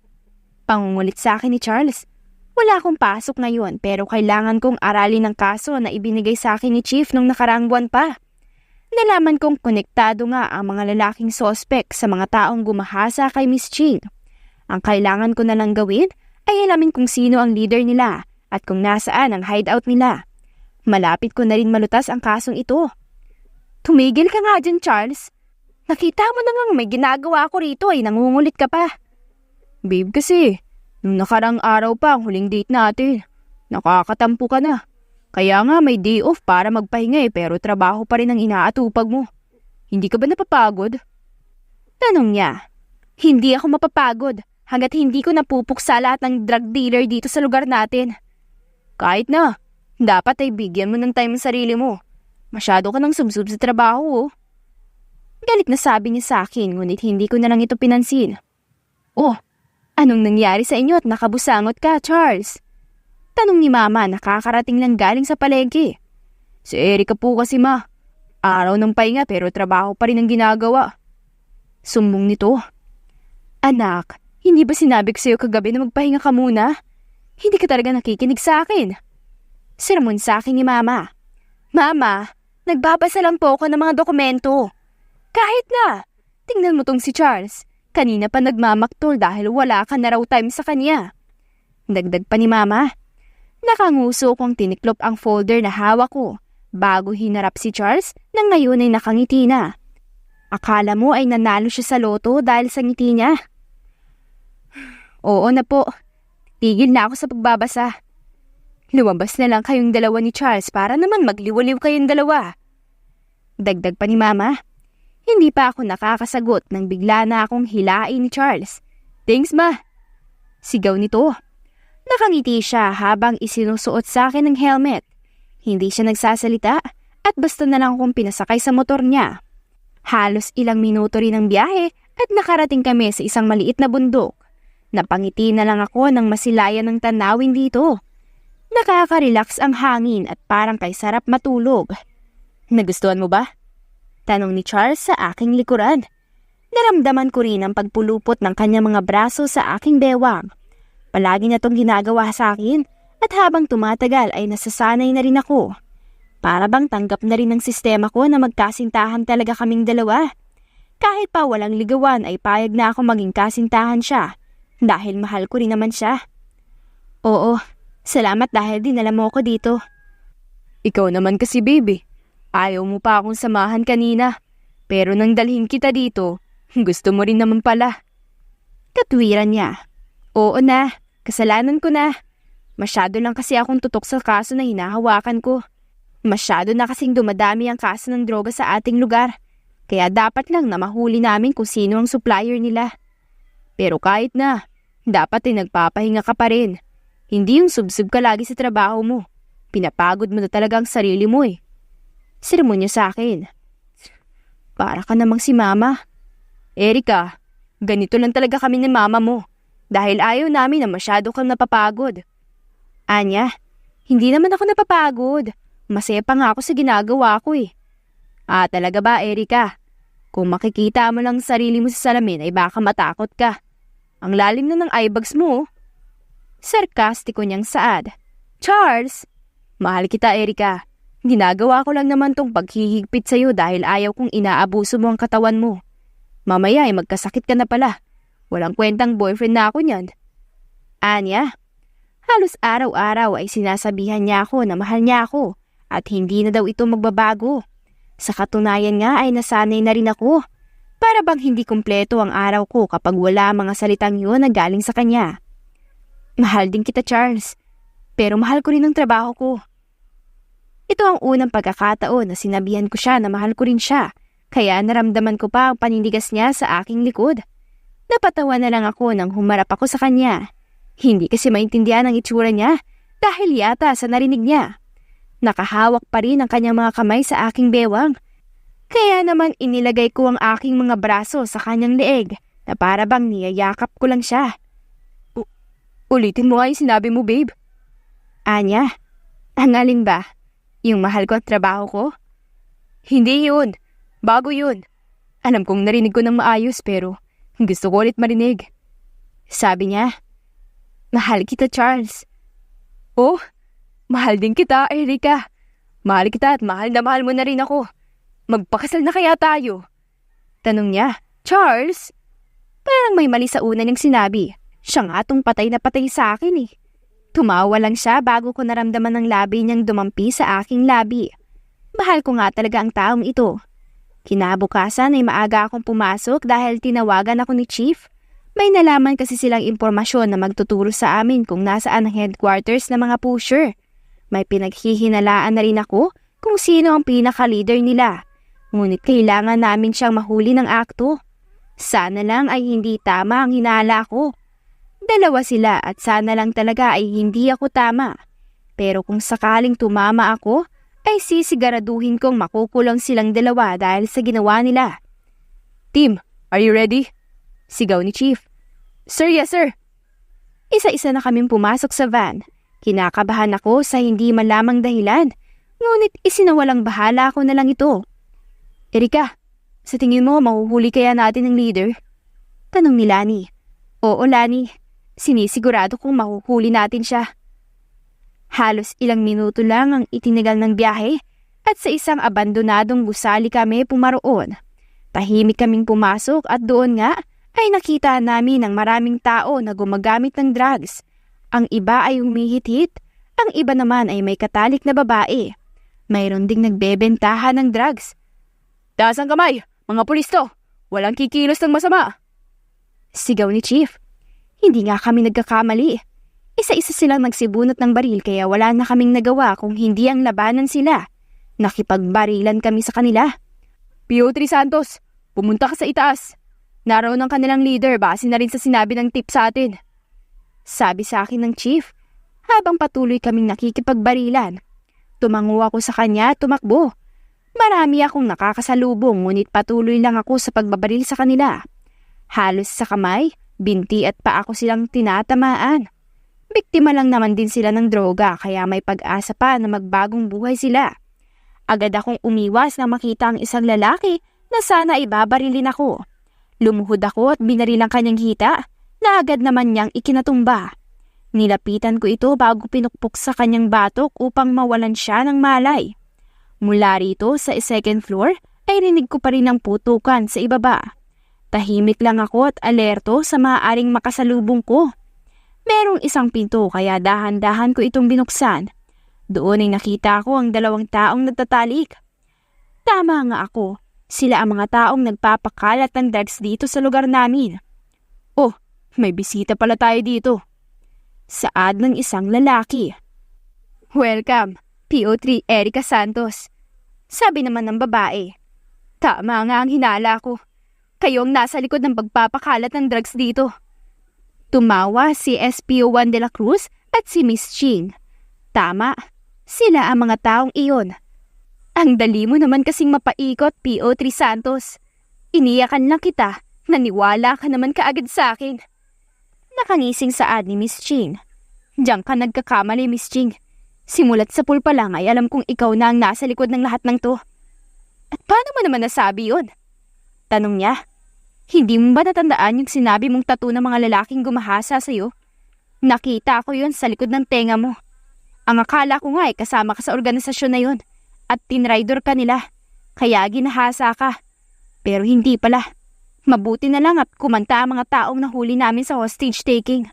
Pangungulit sa akin ni Charles. Wala akong pasok ngayon pero kailangan kong aralin ang kaso na ibinigay sa akin ni Chief nung nakaraang buwan pa. Nalaman kong konektado nga ang mga lalaking sospek sa mga taong gumahasa kay Miss Ching. Ang kailangan ko na lang gawin ay alamin kung sino ang leader nila at kung nasaan ang hideout nila. Malapit ko na rin malutas ang kasong ito. Tumigil ka nga dyan, Charles. Nakita mo na ngang may ginagawa ko rito ay nangungulit ka pa. Babe kasi, nung nakarang araw pa ang huling date natin. Nakakatampo ka na. Kaya nga may day off para magpahinga pero trabaho pa rin ang inaatupag mo. Hindi ka ba napapagod? Tanong niya. Hindi ako mapapagod hanggat hindi ko napupuksa lahat ng drug dealer dito sa lugar natin. Kahit na, dapat ay bigyan mo ng time ang sarili mo. Masyado ka nang subsub sa trabaho. Galit na sabi niya sa akin ngunit hindi ko na lang ito pinansin. Oh, anong nangyari sa inyo at nakabusangot ka, Charles? Tanong ni Mama, nakakarating lang galing sa palengke. Si Erica po kasi ma. Araw ng pahinga pero trabaho pa rin ang ginagawa. Sumbong nito. Anak, hindi ba sinabi ko sa'yo kagabi na magpahinga ka muna? Hindi ka talaga nakikinig sa akin. Sermon sa akin ni Mama. Mama, nagbabasa lang po ako ng mga dokumento. Kahit na, tingnan mo tong si Charles. Kanina pa nagmamaktol dahil wala ka na raw time sa kanya. Dagdag pa ni Mama. Nakanguso kong tiniklop ang folder na hawak ko bago hinarap si Charles na ngayon ay nakangiti na. Akala mo ay nanalo siya sa loto dahil sa ngiti niya? Oo na po. Tigil na ako sa pagbabasa. Lumabas na lang kayong dalawa ni Charles para naman magliwaliw kayong dalawa. Dagdag pa ni Mama. Hindi pa ako nakakasagot nang bigla na akong hilain ni Charles. Thanks ma. Sigaw nito. Nakangiti siya habang isinusuot sa akin ng helmet. Hindi siya nagsasalita at basta na lang akong pinasakay sa motor niya. Halos ilang minuto rin ang biyahe at nakarating kami sa isang maliit na bundok. Napangiti na lang ako nang masilayan ng tanawin dito. Nakaka-relax ang hangin at parang kay sarap matulog. Nagustuhan mo ba? Tanong ni Charles sa aking likuran. Naramdaman ko rin ang pagpulupot ng kanyang mga braso sa aking bewang. Palagi na itong ginagawa sa akin at habang tumatagal ay nasasanay na rin ako. Para bang tanggap na rin ng sistema ko na magkasintahan talaga kaming dalawa. Kahit pa walang ligawan ay payag na ako maging kasintahan siya dahil mahal ko rin naman siya. Oo, salamat dahil dinala mo ako dito. Ikaw naman kasi baby, ayaw mo pa akong samahan kanina. Pero nang dalhin kita dito, gusto mo rin naman pala. Katwiran niya. Oo na, kasalanan ko na. Masyado lang kasi akong tutok sa kaso na hinahawakan ko. Masyado na kasing dumadami ang kaso ng droga sa ating lugar. Kaya dapat lang na mahuli namin kung sino ang supplier nila. Pero kahit na, dapat ay nagpapahinga ka pa rin. Hindi yung subsub ka lagi sa trabaho mo. Pinapagod mo na talaga ang sarili mo eh. Sermon niya sa akin. Para ka namang si Mama. Erica, ganito lang talaga kami ni Mama mo. Dahil ayaw namin na masyado kang napapagod. Anya, hindi naman ako napapagod. Masaya pa nga ako sa ginagawa ko eh. Ah, talaga ba, Erica? Kung makikita mo lang sarili mo sa salamin ay baka matakot ka. Ang lalim na ng eyebags mo. Sarkastiko niyang saad. Charles, mahal kita, Erica. Ginagawa ko lang naman tong paghihigpit sa'yo dahil ayaw kong inaabuso mo ang katawan mo. Mamaya ay magkasakit ka na pala. Walang kwentang boyfriend na ako niyan. Anya, halos araw-araw ay sinasabihan niya ako na mahal niya ako at hindi na daw ito magbabago. Sa katunayan nga ay nasanay na rin ako. Para bang hindi kumpleto ang araw ko kapag wala mga salitang yun na galing sa kanya. Mahal din kita, Charles. Pero mahal ko rin ang trabaho ko. Ito ang unang pagkakataon na sinabihan ko siya na mahal ko rin siya. Kaya naramdaman ko pa ang panindigas niya sa aking likod. Napatawa na lang ako nang humarap ako sa kanya. Hindi kasi maintindihan ang itsura niya dahil yata sa narinig niya. Nakahawak pa rin ang kanyang mga kamay sa aking bewang. Kaya naman inilagay ko ang aking mga braso sa kanyang leeg na para bang niyayakap ko lang siya. Ulitin mo nga yung sinabi mo, babe. Anya, ang alin ba? Yung mahal ko at trabaho ko? Hindi yun. Bago yun. Alam kong narinig ko ng maayos pero gusto ko ulit marinig. Sabi niya, mahal kita, Charles. Oh, mahal din kita, Erica. Mahal kita at mahal na mahal mo na rin ako. Magpakasal na kaya tayo? Tanong niya, Charles? Parang may mali sa una niyang sinabi. Siya nga tong patay na patay sa akin eh. Tumawa lang siya bago ko naramdaman ng labi niyang dumampi sa aking labi. Mahal ko nga talaga ang taong ito. Kinabukasan ay maaga akong pumasok dahil tinawagan ako ni Chief. May nalaman kasi silang impormasyon na magtuturo sa amin kung nasaan ang headquarters ng mga pusher. May pinaghihinalaan na rin ako kung sino ang pinaka-leader nila. Ngunit kailangan namin siyang mahuli ng akto. Sana lang ay hindi tama ang hinala ko. Dalawa sila at sana lang talaga ay hindi ako tama. Pero kung sakaling tumama ako, ay sisiguraduhin kong makukulong silang dalawa dahil sa ginawa nila. Team, are you ready? Sigaw ni Chief. Sir, yes sir. Isa-isa na kaming pumasok sa van. Kinakabahan ako sa hindi man lamang dahilan. Ngunit isinawalang bahala ako na lang ito. Erica, sa tingin mo mahuhuli kaya natin ang leader? Tanong ni Lani. Oo Lani, sinisigurado kong mahuhuli natin siya. Halos ilang minuto lang ang itinagal ng biyahe at sa isang abandonadong gusali kami pumaroon. Tahimik kaming pumasok at doon nga ay nakita namin ang maraming tao na gumagamit ng drugs. Ang iba ay humihit-hit, ang iba naman ay may katalik na babae. Mayroon ding nagbebentahan ng drugs. Taas ang kamay, mga pulis to! Walang kikilos ng masama! Sigaw ni Chief. Hindi nga kami nagkakamali. Isa-isa silang nagsibunot ng baril kaya wala na kaming nagawa kung hindi ang labanan sila. Nakipagbarilan kami sa kanila. PO3 Santos, pumunta ka sa itaas. Naroon ang kanilang leader base na rin sa sinabi ng tip sa atin. Sabi sa akin ng Chief, habang patuloy kaming nakikipagbarilan. Tumango ako sa kanya at tumakbo. Marami akong nakakasalubong ngunit patuloy lang ako sa pagbabaril sa kanila. Halos sa kamay, binti at paa ko silang tinatamaan. Biktima lang naman din sila ng droga kaya may pag-asa pa na magbagong buhay sila. Agad akong umiwas na makita ang isang lalaki na sana ibabarilin ako. Lumuhod ako at binaril ang kanyang hita na agad naman niyang ikinatumba. Nilapitan ko ito bago pinukpok sa kanyang batok upang mawalan siya ng malay. Mula rito sa second floor ay rinig ko pa rin ang putukan sa ibaba. Tahimik lang ako at alerto sa maaaring makasalubong ko. Merong isang pinto kaya dahan-dahan ko itong binuksan. Doon ay nakita ko ang dalawang taong nagtatalik. Tama nga ako, sila ang mga taong nagpapakalat ng drugs dito sa lugar namin. Oh, may bisita pala tayo dito. Saad ng isang lalaki. Welcome, PO3 Erica Santos. Sabi naman ng babae. Tama nga ang hinala ko. Kayo ang nasa likod ng pagpapakalat ng drugs dito. Tumawa si SPO1 de la Cruz at si Miss Ching. Tama, sila ang mga taong iyon. Ang dali mo naman kasing mapaikot, PO3 Santos. Iniyakan lang kita, naniwala ka naman kaagad sa akin. Nakangising saad ni Miss Ching. Diyan ka nagkakamali, Miss Ching. Simulat sa pool pa lang ay alam kong ikaw na ang nasa likod ng lahat ng to. At paano mo naman nasabi yun? Tanong niya. Hindi mo ba natandaan yung sinabi mong tattoo ng mga lalaking gumahasa sa'yo? Nakita ko yun sa likod ng tenga mo. Ang akala ko nga ay kasama ka sa organisasyon na yun at tinrider ka nila. Kaya ginahasa ka. Pero hindi pala. Mabuti na lang at kumanta ang mga taong nahuli namin sa hostage taking.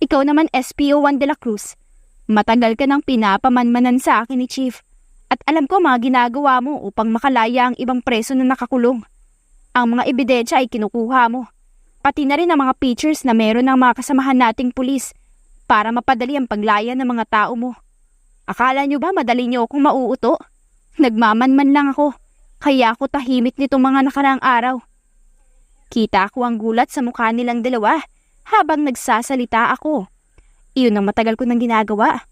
Ikaw naman SPO1 de la Cruz. Matagal ka nang pinapamanmanan sa akin ni Chief. At alam ko mga ginagawa mo upang makalaya ang ibang preso na nakakulong. Ang mga ebidensya ay kinukuha mo. Pati na rin ang mga pictures na meron ng mga kasamahan nating pulis para mapadali ang paglaya ng mga tao mo. Akala nyo ba madali nyo akong mauuto? Nagmamanman lang ako, kaya ako tahimik nitong mga nakaraang araw. Kita ko ang gulat sa mukha nilang dalawa habang nagsasalita ako. Iyon ang matagal ko nang ginagawa.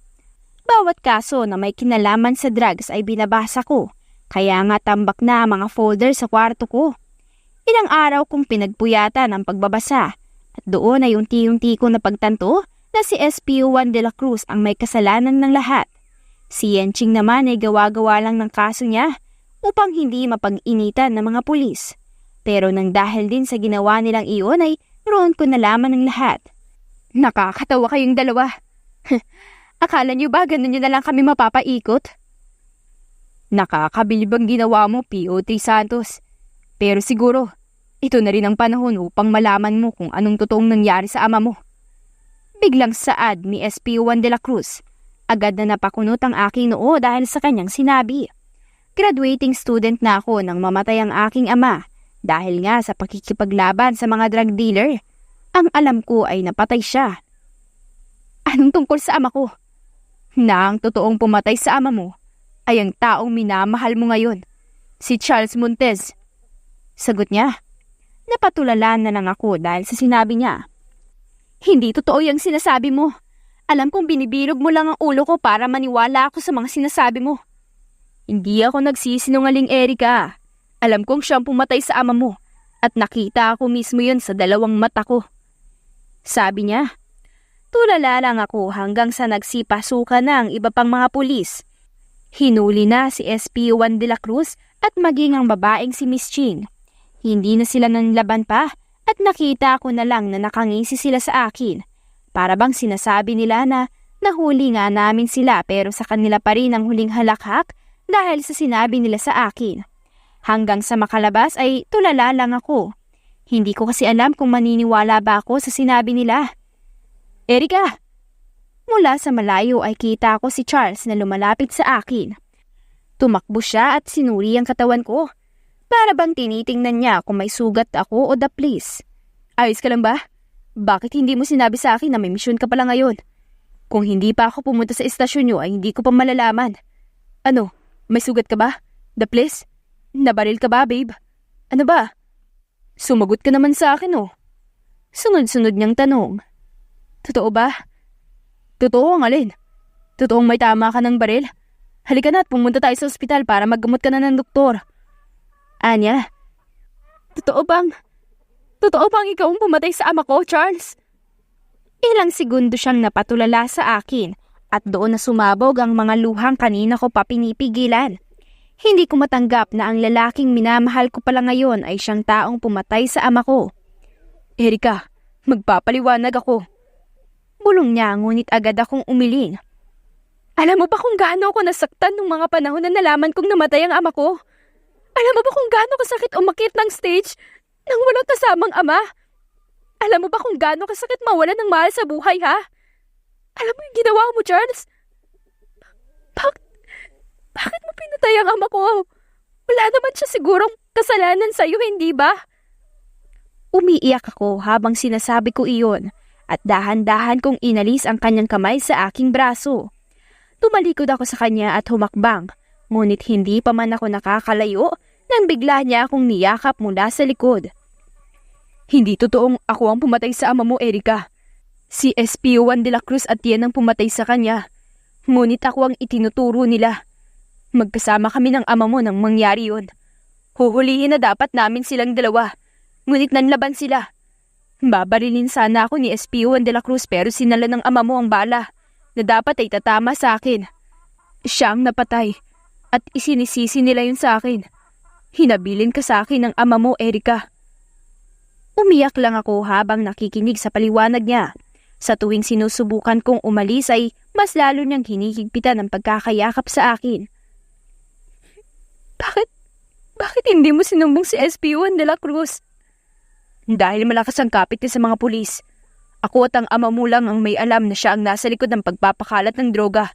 Bawat kaso na may kinalaman sa drugs ay binabasa ko, kaya nga tambak na ang mga folder sa kwarto ko. Ilang araw kong pinagpuyatan ang pagbabasa at doon ay unti-unti ko napagtanto na si SPO1 de la Cruz ang may kasalanan ng lahat. Si Yenching naman ay gawa-gawa lang ng kaso niya upang hindi mapag-initan ng mga pulis. Pero nang dahil din sa ginawa nilang iyon ay roon ko nalaman ng lahat. Nakakatawa kayong dalawa. Akala niyo ba ganun niyo na lang kami mapapaikot? Nakakabilib ang ginawa mo, PO3 Santos. Pero siguro, ito na rin ang panahon upang malaman mo kung anong totoong nangyari sa ama mo. Biglang saad ni SP1 de la Cruz. Agad na napakunot ang aking noo dahil sa kanyang sinabi. Graduating student na ako nang mamatay ang aking ama dahil nga sa pakikipaglaban sa mga drug dealer. Ang alam ko ay napatay siya. Anong tungkol sa ama ko? Na ang totoong pumatay sa ama mo ay ang taong minamahal mo ngayon, si Charles Montez. Sagot niya. Napatulalan na lang ako dahil sa sinabi niya. Hindi totoo yung sinasabi mo. Alam kong binibilog mo lang ang ulo ko para maniwala ako sa mga sinasabi mo. Hindi ako nagsisinungaling, Erica. Alam kong siyang pumatay sa ama mo at nakita ako mismo yun sa dalawang mata ko. Sabi niya. Tulala lang ako hanggang sa nagsipasukan na ang iba pang mga pulis. Hinuli na si SP1 de la Cruz at maging ang babaeng si Miss Ching. Hindi na sila nanlaban pa at nakita ko na lang na nakangisi sila sa akin. Para bang sinasabi nila na nahuli nga namin sila pero sa kanila pa rin ang huling halakhak dahil sa sinabi nila sa akin. Hanggang sa makalabas ay tulala lang ako. Hindi ko kasi alam kung maniniwala ba ako sa sinabi nila. Erica! Mula sa malayo ay kita ko si Charles na lumalapit sa akin. Tumakbo siya at sinuri ang katawan ko. Para bang tinitingnan niya kung may sugat ako o daplis. Ayos ka lang ba? Bakit hindi mo sinabi sa akin na may misyon ka pala ngayon? Kung hindi pa ako pumunta sa estasyon niyo ay hindi ko pa malalaman. Ano, may sugat ka ba? Daplis? Nabaril ka ba, babe? Ano ba? Sumagot ka naman sa akin, oh. Sunod-sunod niyang tanong. Totoo ba? Totoo ang alin? Totoong may tama ka ng baril? Halika na at pumunta tayo sa ospital para maggamot ka na ng doktor. Anya? Totoo bang ikaw ang pumatay sa ama ko, Charles? Ilang segundo siyang napatulala sa akin at doon na sumabog ang mga luhang kanina ko pa pinipigilan. Hindi ko matanggap na ang lalaking minamahal ko pala ngayon ay siyang taong pumatay sa ama ko. Erica, magpapaliwanag ako. Bulong niya ngunit agad akong umiling. Alam mo ba kung gaano ako nasaktan nung mga panahon na nalaman kong namatay ang ama ko? Alam mo ba kung gaano kasakit umakyat ng stage nang walang kasamang ama? Alam mo ba kung gaano kasakit mawalan ng mahal sa buhay, ha? Alam mo yung ginawa mo, Charles? Bakit mo pinatay ang ama ko? Wala naman siya sigurong kasalanan sa'yo, hindi ba? Umiiyak ako habang sinasabi ko iyon at dahan-dahan kong inalis ang kanyang kamay sa aking braso. Tumalikod ako sa kanya at humakbang, ngunit hindi pa man ako nakakalayo nang bigla niya akong niyakap mula sa likod. Hindi totoong ako ang pumatay sa ama mo, Erica. Si SP1 de la Cruz at yan ang pumatay sa kanya. Ngunit ako ang itinuturo nila. Magkasama kami ng ama mo nang mangyari yun. Huhulihin na dapat namin silang dalawa, ngunit nanlaban sila. Babarilin sana ako ni SP1 de la Cruz pero sinala ng ama mo ang bala na dapat ay tatama sa akin. Siya ang napatay at isinisisi nila yun sa akin. Hinabilin ka sa akin ng ama mo, Erica. Umiyak lang ako habang nakikinig sa paliwanag niya. Sa tuwing sinusubukan kong umalis ay mas lalo niyang hinihigpitan ang pagkakayakap sa akin. Bakit hindi mo sinumbong si SP1 de la Cruz? Dahil malakas ang kapit niya sa mga pulis. Ako at ang ama mo lang ang may alam na siya ang nasa likod ng pagpapakalat ng droga.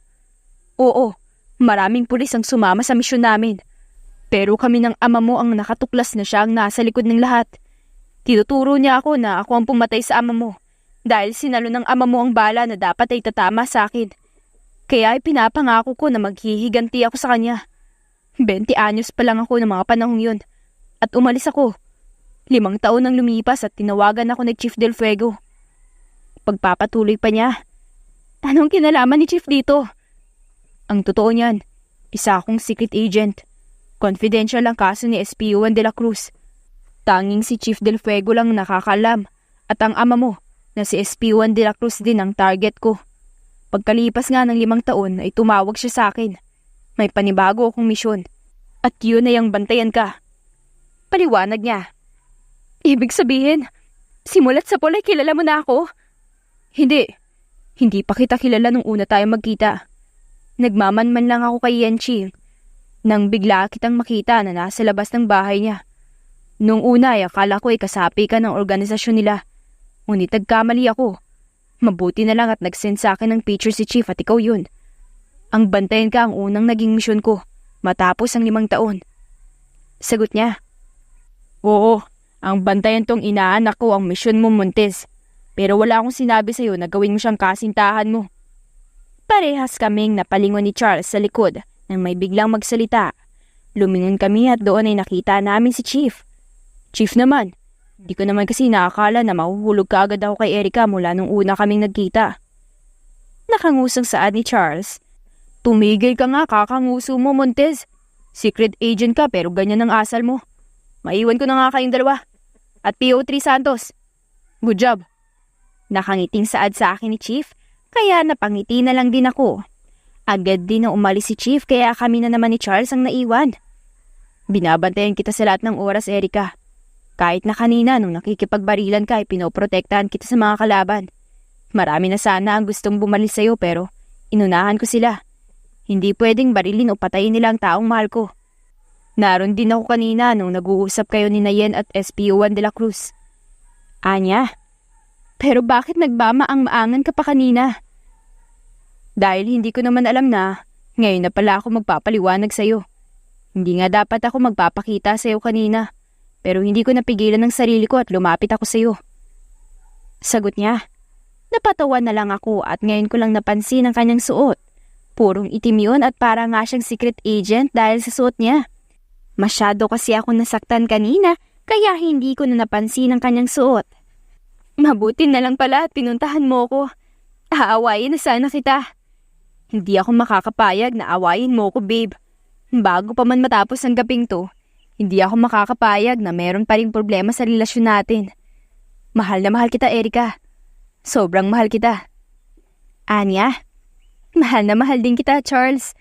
Oo, maraming pulis ang sumama sa misyon namin. Pero kami ng ama mo ang nakatuklas na siya ang nasa likod ng lahat. Tinuturo niya ako na ako ang pumatay sa ama mo dahil sinalo ng ama mo ang bala na dapat ay tatama sa akin. Kaya ay pinapangako ko na maghihiganti ako sa kanya. 20 anyos pa lang ako ng mga panahong yun at umalis ako. 5 taon nang lumipas at tinawagan ako ni Chief Del Fuego. Pagpapatuloy pa niya. Anong kinalaman ni Chief dito? Ang totoo niyan, isa akong secret agent. Confidential ang kaso ni SP1 de la Cruz. Tanging si Chief Del Fuego lang nakakalam at ang ama mo na si SP1 de la Cruz din ang target ko. Pagkalipas nga ng 5 taon ay tumawag siya sa akin. May panibago akong misyon. At yun ay ang bantayan ka. Paliwanag niya. Ibig sabihin, simulat sa pulay kilala mo na ako? Hindi. Hindi pa kita kilala nung una tayo magkita. Nagmamanman lang ako kay Yenchi. Nang bigla kitang makita na nasa labas ng bahay niya. Nung una ay akala ko ay kasapi ka ng organisasyon nila. Ngunit nagkamali ako. Mabuti na lang at nag-send sa akin ng picture si Chief at ikaw yun. Ang bantayan ka ang unang naging misyon ko matapos ang 5 taon. Sagot niya. Oo, ang bantayan tong inaanak ko ang misyon mo, Montes. Pero wala akong sinabi sa'yo na gawin mo siyang kasintahan mo. Parehas kaming napalingon ni Charles sa likod nang may biglang magsalita. Lumingon kami at doon ay nakita namin si Chief. Chief naman, hindi ko naman kasi nakakala na mahuhulog ka agad ako kay Erica mula nung una kaming nagkita. Nakangusong saad ni Charles. Tumigil ka nga, kakanguso mo, Montes. Secret agent ka pero ganyan ang asal mo. Maiwan ko na nga kayong dalawa. At PO3 Santos. Good job. Nakangiting saad sa akin ni Chief, kaya napangiti na lang din ako. Agad din na umalis si Chief kaya kami na naman ni Charles ang naiwan. Binabantayan kita sa lahat ng oras, Erica. Kahit na kanina nung nakikipagbarilan ka ay pinoprotektahan kita sa mga kalaban. Marami na sana ang gustong bumalik sa'yo pero inunahan ko sila. Hindi pwedeng barilin o patayin nila ang taong mahal ko. Naroon din ako kanina nung nag-uusap kayo ni Nayen at SPO1 de la Cruz. Anya? Pero bakit nagmamaang-maangan ka pa kanina? Dahil hindi ko naman alam na ngayon na pala ako magpapaliwanag sa'yo. Hindi nga dapat ako magpapakita sa'yo kanina. Pero hindi ko napigilan ng sarili ko at lumapit ako sa'yo. Sagot niya. Napatawa na lang ako at ngayon ko lang napansin ang kanyang suot. Purong itim yun at para nga siyang secret agent dahil sa suot niya. Masyado kasi ako nasaktan kanina kaya hindi ko na napansin ang kanyang suot. Mabuti na lang pala at pinuntahan mo ko. Aawayin na sana kita. Hindi ako makakapayag na awayin mo ko, babe. Bago pa man matapos ang gabing to, hindi ako makakapayag na meron pa ring problema sa relasyon natin. Mahal na mahal kita, Erica. Sobrang mahal kita. Anya? Mahal na mahal din kita, Charles.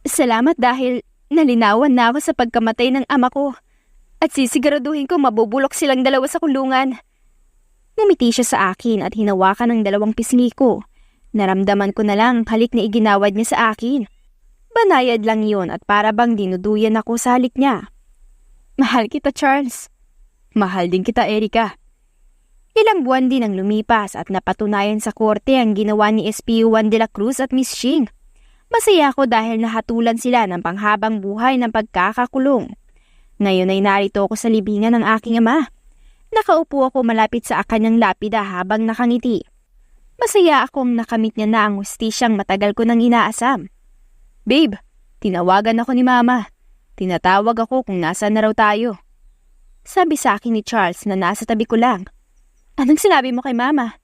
Salamat dahil nalinawan na ako sa pagkamatay ng ama ko at sisiguraduhin ko mabubulok silang dalawa sa kulungan. Ngumiti siya sa akin at hinawakan ang 2 pisngi ko. Naramdaman ko na lang ang halik na iginawad niya sa akin. Banayad lang yon at para bang dinuduyan ako sa halik niya. Mahal kita, Charles. Mahal din kita, Erica. Ilang buwan din ang lumipas at napatunayan sa korte ang ginawa ni SPO1 de la Cruz at Miss Shing. Masaya ako dahil nahatulan sila ng panghabang buhay ng pagkakakulong. Ngayon ay narito ako sa libingan ng aking ama. Nakaupo ako malapit sa kanyang lapida habang nakangiti. Masaya akong nakamit niya na ang hustisyang matagal ko nang inaasam. Babe, tinawagan ako ni Mama. Tinatawag ako kung nasaan na raw tayo. Sabi sa akin ni Charles na nasa tabi ko lang. Anong sinabi mo kay Mama?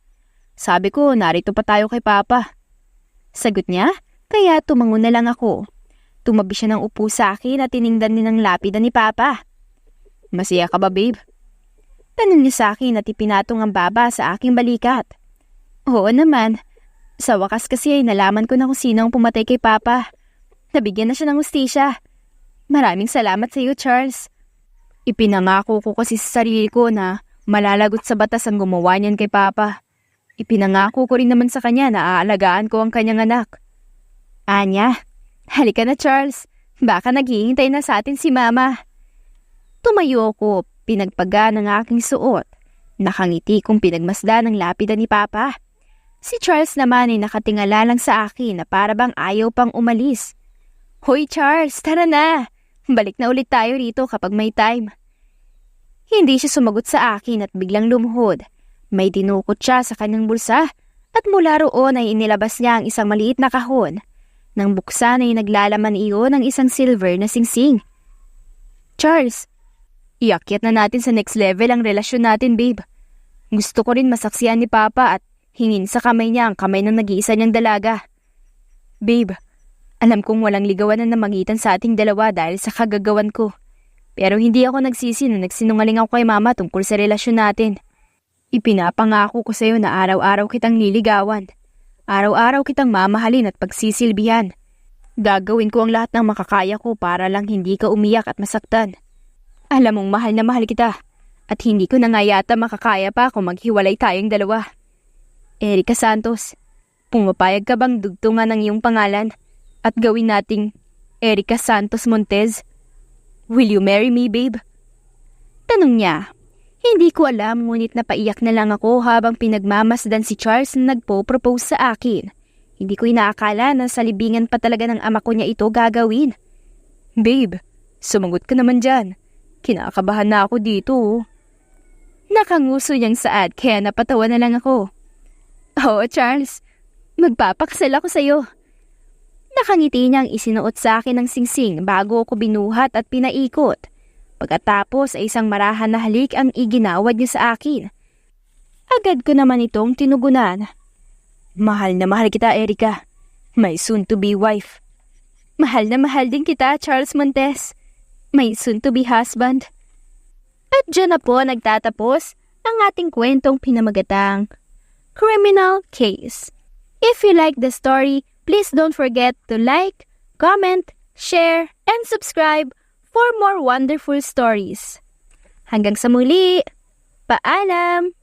Sabi ko, narito pa tayo kay Papa. Sagot niya, kaya tumango na lang ako. Tumabi siya ng upo sa akin at tiningnan din ang lapida ni Papa. Masaya ka ba, babe? Tanong niya sa akin at ipinatong ang baba sa aking balikat. Oo naman. Sa wakas kasi ay nalaman ko na kung sino ang pumatay kay Papa. Nabigyan na siya ng hustisya. Maraming salamat sa iyo, Charles. Ipinangako ko kasi sa sarili ko na malalagot sa batas ang gumawa niyan kay Papa. Ipinangako ko rin naman sa kanya na aalagaan ko ang kanyang anak. Anya, halika na, Charles. Baka naghihintay na sa atin si Mama. Tumayo ko, pinagpaga ng aking suot. Nakangiti kong pinagmasdan ng lapida ni Papa. Si Charles naman ay nakatingala lang sa akin na para bang ayaw pang umalis. Hoy Charles, tara na. Balik na ulit tayo rito kapag may time. Hindi siya sumagot sa akin at biglang lumuhod. May dinukot siya sa kanyang bulsa at mula roon ay inilabas niya ang isang maliit na kahon. Nang buksan ay naglalaman iyon ng isang silver na singsing. Charles, iakyat na natin sa next level ang relasyon natin, babe. Gusto ko rin masaksihan ni Papa at hingin sa kamay niya ang kamay ng nag-iisa niyang dalaga. Babe, alam kong walang ligawan na magitan sa ating dalawa dahil sa kagagawan ko. Pero hindi ako nagsisi na nagsinungaling ako kay Mama tungkol sa relasyon natin. Ipinapangako ko sa iyo na araw-araw kitang liligawan. Araw-araw kitang mamahalin at pagsisilbihan. Gagawin ko ang lahat ng makakaya ko para lang hindi ka umiyak at masaktan. Alam mong mahal na mahal kita at hindi ko na nga yata makakaya pa kung maghiwalay tayong dalawa. Erica Santos, pumapayag ka bang dugtungan ng iyong pangalan at gawin nating Erica Santos Montez? Will you marry me, babe? Tanong niya. Hindi ko alam ngunit napaiyak na lang ako habang pinagmamasdan si Charles na nagpo-propose sa akin. Hindi ko inaakala na sa libingan pa talaga ng ama ko niya ito gagawin. Babe, sumagot ka naman dyan. Kinakabahan na ako dito. Nakanguso niyang saad kaya napatawa na lang ako. Oo, Charles. Magpapakasal ako sa'yo. Nakangiti niyang isinuot sa akin ng singsing bago ako binuhat at pinaikot. Pagkatapos ay isang marahan na halik ang iginawad niya sa akin. Agad ko naman itong tinugunan. Mahal na mahal kita, Erica. My soon-to-be wife. Mahal na mahal din kita, Charles Montes. My soon-to-be husband. At dyan na po nagtatapos ang ating kwentong pinamagatang Criminal Case. If you like the story, please don't forget to like, comment, share, and subscribe for more wonderful stories. Hanggang sa muli, paalam!